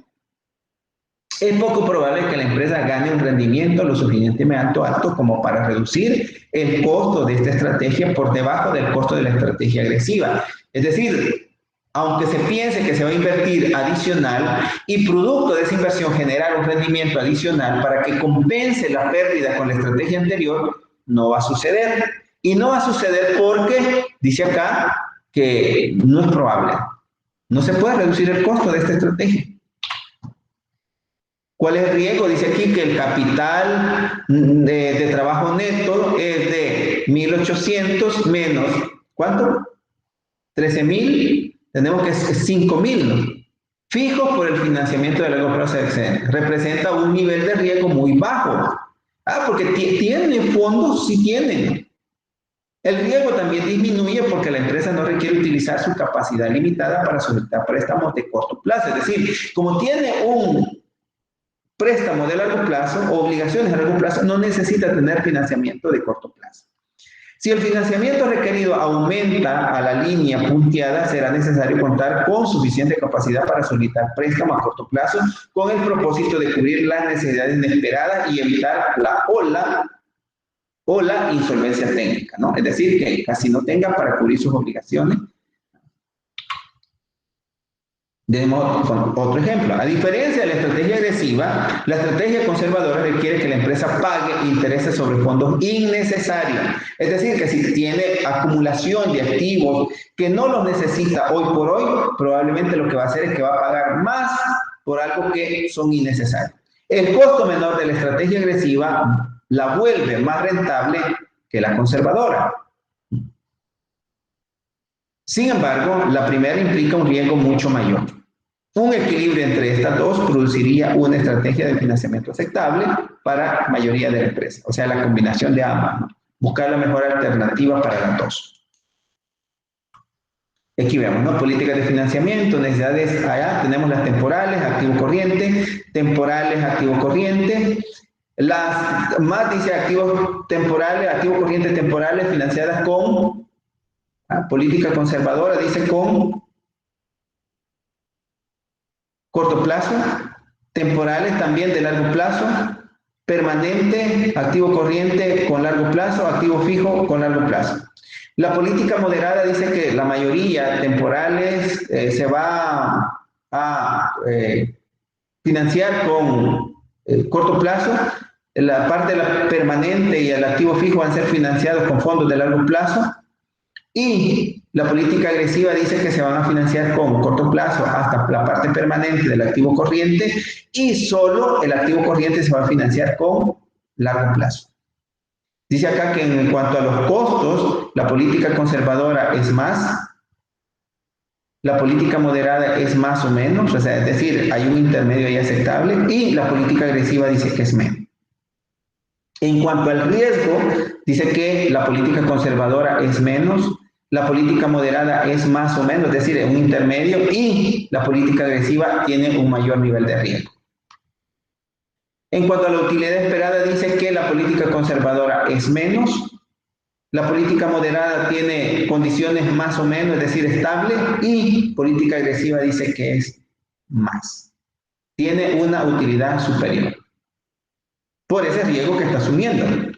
es poco probable que la empresa gane un rendimiento lo suficientemente alto como para reducir el costo de esta estrategia por debajo del costo de la estrategia agresiva. Es decir, aunque se piense que se va a invertir adicional y producto de esa inversión generar un rendimiento adicional para que compense la pérdida con la estrategia anterior, no va a suceder. Y no va a suceder porque, dice acá, que no es probable. No se puede reducir el costo de esta estrategia. ¿Cuál es el riesgo? Dice aquí que el capital de trabajo neto es de 1.800 menos, ¿cuánto? 13.000, tenemos que es 5.000, ¿no? Fijos por el financiamiento de largo plazo de excedente. Representa un nivel de riesgo muy bajo. Porque tiene fondos, sí tienen. El riesgo también disminuye porque la empresa no requiere utilizar su capacidad limitada para solicitar préstamos de corto plazo. Es decir, como tiene un préstamo de largo plazo o obligaciones a largo plazo, no necesita tener financiamiento de corto plazo. Si el financiamiento requerido aumenta a la línea punteada, será necesario contar con suficiente capacidad para solicitar préstamo a corto plazo con el propósito de cubrir las necesidades inesperadas y evitar la insolvencia técnica, ¿no? Es decir, que casi no tenga para cubrir sus obligaciones. Otro ejemplo, a diferencia de la estrategia agresiva, la estrategia conservadora requiere que la empresa pague intereses sobre fondos innecesarios. Es decir, que si tiene acumulación de activos que no los necesita hoy por hoy, probablemente lo que va a hacer es que va a pagar más por algo que son innecesarios. El costo menor de la estrategia agresiva la vuelve más rentable que la conservadora. Sin embargo, la primera implica un riesgo mucho mayor. Un equilibrio entre estas dos produciría una estrategia de financiamiento aceptable para la mayoría de la empresa. O sea, la combinación de ambas, ¿no? Buscar la mejor alternativa para las dos. Aquí vemos, ¿no? Políticas de financiamiento, necesidades allá, tenemos las temporales, activo corriente, temporales, activo corriente. Las más dice activos temporales, activos corrientes temporales financiadas con política conservadora, dice con corto plazo, temporales también de largo plazo, permanente, activo corriente con largo plazo, activo fijo con largo plazo. La política moderada dice que la mayoría temporales se va a financiar con corto plazo, la parte de la permanente y el activo fijo van a ser financiados con fondos de largo plazo. Y la política agresiva dice que se van a financiar con corto plazo hasta la parte permanente del activo corriente y solo el activo corriente se va a financiar con largo plazo. Dice acá que en cuanto a los costos, la política conservadora es más, la política moderada es más o menos, o sea, es decir, hay un intermedio ahí aceptable y la política agresiva dice que es menos. En cuanto al riesgo, dice que la política conservadora es menos, la política moderada es más o menos, es decir, es un intermedio, y la política agresiva tiene un mayor nivel de riesgo. En cuanto a la utilidad esperada, dice que la política conservadora es menos, la política moderada tiene condiciones más o menos, es decir, estable, y política agresiva dice que es más. Tiene una utilidad superior por ese riesgo que está asumiendo.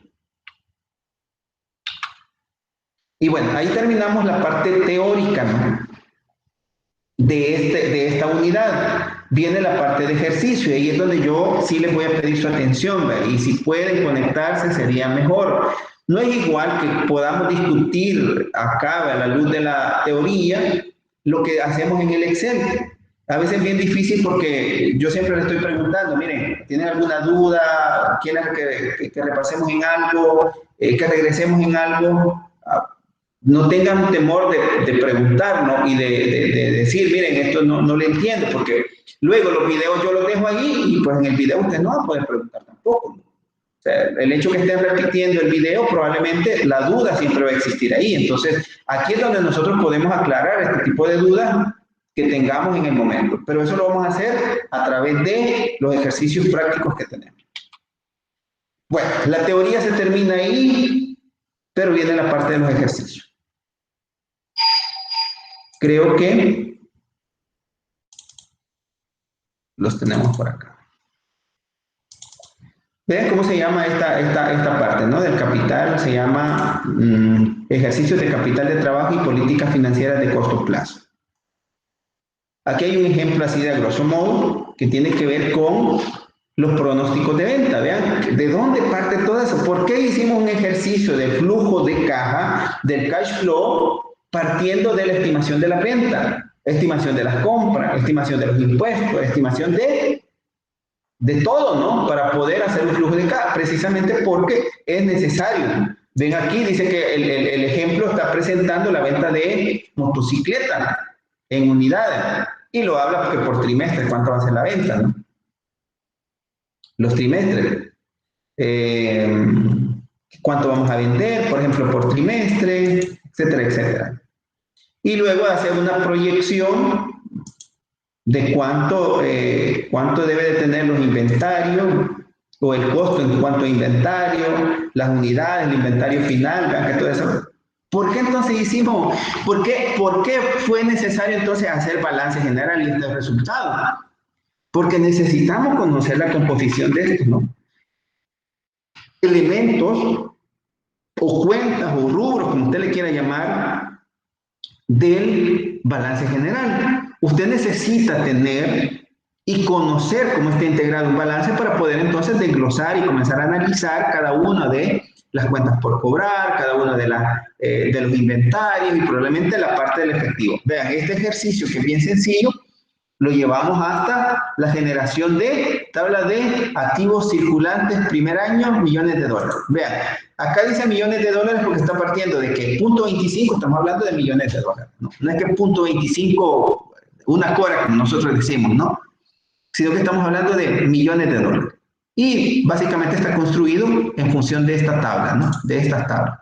Y bueno, ahí terminamos la parte teórica, ¿no? de esta unidad. Viene la parte de ejercicio y ahí es donde yo sí les voy a pedir su atención, ¿verdad? Y si pueden conectarse sería mejor. No es igual que podamos discutir acá a la luz de la teoría lo que hacemos en el Excel. A veces es bien difícil porque yo siempre le estoy preguntando, miren, ¿tienen alguna duda? ¿Quieren que repasemos en algo? ¿Que regresemos en algo? No tengan temor de preguntar, ¿no? Y de decir, miren, esto no lo entiendo, porque luego los videos yo los dejo ahí y pues en el video usted no va a poder preguntar tampoco. O sea, el hecho que estén repitiendo el video, probablemente la duda siempre va a existir ahí. Entonces, aquí es donde nosotros podemos aclarar este tipo de dudas que tengamos en el momento. Pero eso lo vamos a hacer a través de los ejercicios prácticos que tenemos. Bueno, la teoría se termina ahí, pero viene la parte de los ejercicios. Creo que los tenemos por acá. Vean cómo se llama esta parte, ¿no? Del capital, se llama ejercicios de capital de trabajo y políticas financieras de corto plazo. Aquí hay un ejemplo así de grosso modo que tiene que ver con los pronósticos de venta. Vean, ¿de dónde parte todo eso? ¿Por qué hicimos un ejercicio de flujo de caja, del cash flow, partiendo de la estimación de la venta, estimación de las compras, estimación de los impuestos, estimación de todo, ¿no? Para poder hacer un flujo de caja, precisamente porque es necesario. Ven aquí, dice que el ejemplo está presentando la venta de motocicletas en unidades y lo habla porque por trimestre cuánto va a ser la venta, ¿no? Los trimestres. Cuánto vamos a vender, por ejemplo, por trimestre, etcétera, etcétera. Y luego hacer una proyección de cuánto debe de tener los inventarios o el costo en cuanto a inventario, las unidades, el inventario final, vean que todo eso. ¿Por qué entonces hicimos, por qué fue necesario entonces hacer balance general y este resultado? Porque necesitamos conocer la composición de esto, ¿no? Elementos o cuentas o rubros, como usted le quiera llamar, del balance general. Usted necesita tener y conocer cómo está integrado un balance para poder entonces desglosar y comenzar a analizar cada una de las cuentas por cobrar, cada una de los inventarios y probablemente la parte del efectivo. Vean, este ejercicio que es bien sencillo, lo llevamos hasta la generación de tabla de activos circulantes primer año, millones de dólares. Vean, acá dice millones de dólares porque está partiendo de que punto 25, estamos hablando de millones de dólares. No es que punto 25, una cora, como nosotros decimos, ¿no? Sino que estamos hablando de millones de dólares. Y básicamente está construido en función de esta tabla, ¿no? De estas tablas.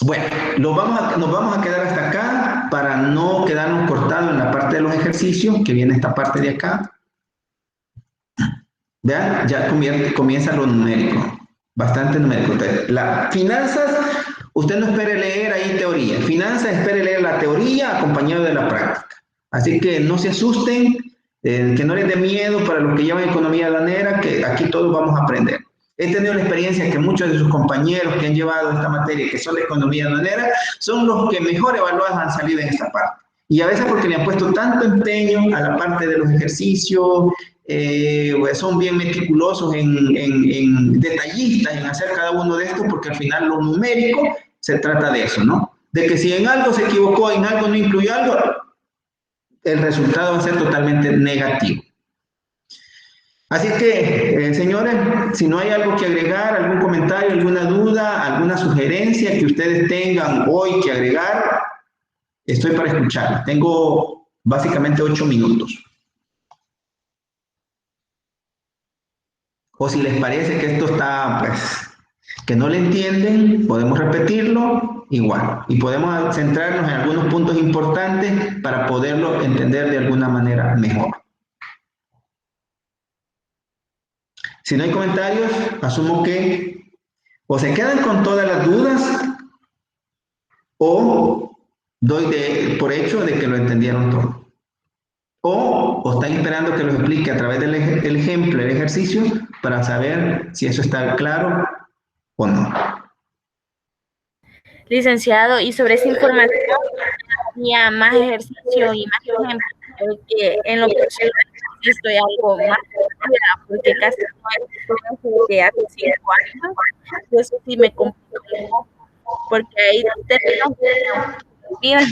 Bueno, nos vamos a quedar hasta acá para no quedarnos cortados en la parte de los ejercicios, que viene esta parte de acá. Vean, ya comienza lo numérico, bastante numérico. Las finanzas, usted no espere leer ahí teoría. Finanzas, espere leer la teoría acompañado de la práctica. Así que no se asusten, que no les dé miedo para los que llevan economía aduanera, que aquí todos vamos a aprender. He tenido la experiencia que muchos de sus compañeros que han llevado esta materia, que son de economía aduanera, son los que mejor evaluados han salido en esta parte. Y a veces porque le han puesto tanto empeño a la parte de los ejercicios, son bien meticulosos en detallistas en hacer cada uno de estos, porque al final lo numérico se trata de eso, ¿no? De que si en algo se equivocó, en algo no incluyó algo, el resultado va a ser totalmente negativo. Así que, señores, si no hay algo que agregar, algún comentario, alguna duda, alguna sugerencia que ustedes tengan hoy que agregar, estoy para escuchar. Tengo básicamente 8 minutos. O si les parece que esto está, pues, que no le entienden, podemos repetirlo igual. Y podemos centrarnos en algunos puntos importantes para poderlo entender de alguna manera mejor. Si no hay comentarios, asumo que o se quedan con todas las dudas o doy por hecho de que lo entendieron todo. O están esperando que lo explique a través del ejemplo, el ejercicio, para saber si eso está claro o no. Licenciado, y sobre esa información, había más ejercicio y más ejemplos, porque en lo personal estoy algo más perdida, porque casi no es que hace 5 años, y eso sí me complica un poco, porque hay términos que se olvidan.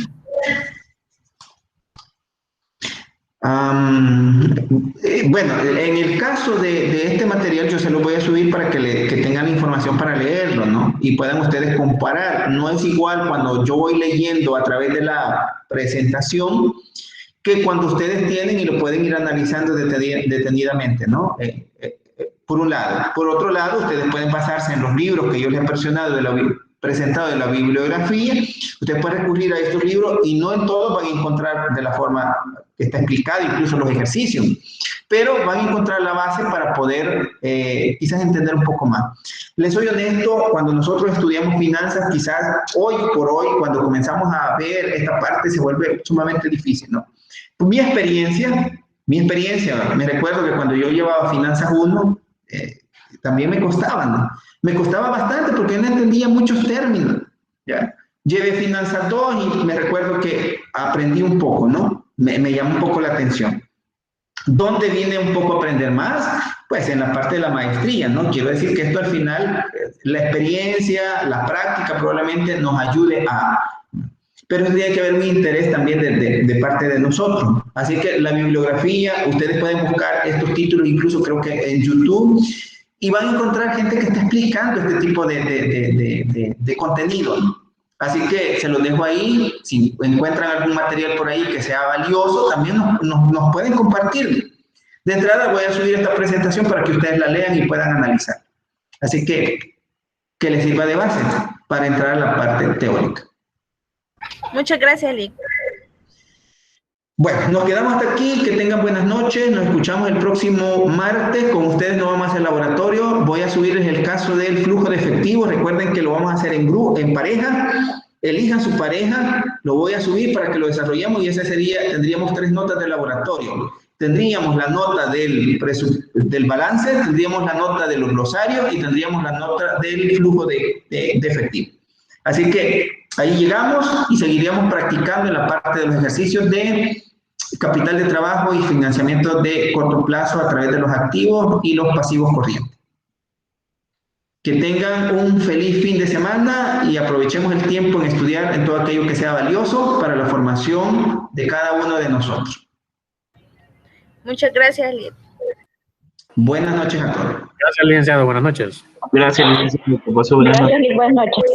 Bueno, en el caso de este material yo se lo voy a subir para que tengan la información para leerlo, ¿no? Y puedan ustedes comparar. No es igual cuando yo voy leyendo a través de la presentación que cuando ustedes tienen y lo pueden ir analizando detenidamente, ¿no? Por un lado. Por otro lado, ustedes pueden basarse en los libros que yo les he presentado de la bibliografía. Ustedes pueden recurrir a estos libros y no en todos van a encontrar de la forma que está explicada, incluso los ejercicios, pero van a encontrar la base para poder quizás entender un poco más. Les soy honesto, cuando nosotros estudiamos finanzas, quizás hoy por hoy, cuando comenzamos a ver esta parte, se vuelve sumamente difícil, ¿no? Pues mi experiencia, me recuerdo que cuando yo llevaba Finanzas 1, también me costaba, ¿no? Me costaba bastante porque no entendía muchos términos, ¿ya? Llevé Finanzas 2 y me recuerdo que aprendí un poco, ¿no? Me llamó un poco la atención. ¿Dónde vine un poco a aprender más? Pues en la parte de la maestría, ¿no? Quiero decir que esto al final, la experiencia, la práctica probablemente nos ayude a... Pero tendría que haber un interés también de parte de nosotros. Así que la bibliografía, ustedes pueden buscar estos títulos, incluso creo que en YouTube, y van a encontrar gente que está explicando este tipo de contenido, ¿no? Así que se los dejo ahí. Si encuentran algún material por ahí que sea valioso, también nos pueden compartir. De entrada voy a subir esta presentación para que ustedes la lean y puedan analizar. Así que les sirva de base para entrar a la parte teórica. Muchas gracias, Lick. Bueno, nos quedamos hasta aquí. Que tengan buenas noches. Nos escuchamos el próximo martes. Con ustedes no vamos a hacer laboratorio. Voy a subirles el caso del flujo de efectivo. Recuerden que lo vamos a hacer en grupo, en pareja. Elijan su pareja. Lo voy a subir para que lo desarrollemos y ese sería, tendríamos 3 notas de laboratorio. Tendríamos la nota del balance, tendríamos la nota de los glosarios y tendríamos la nota del flujo de efectivo. Así que ahí llegamos y seguiríamos practicando en la parte de los ejercicios de capital de trabajo y financiamiento de corto plazo a través de los activos y los pasivos corrientes. Que tengan un feliz fin de semana y aprovechemos el tiempo en estudiar en todo aquello que sea valioso para la formación de cada uno de nosotros. Muchas gracias, Lick. Buenas noches a todos. Gracias, licenciado. Buenas noches. Gracias, licenciado. Gracias, Lick. Buenas noches.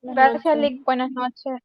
Gracias, Lick. Buenas noches.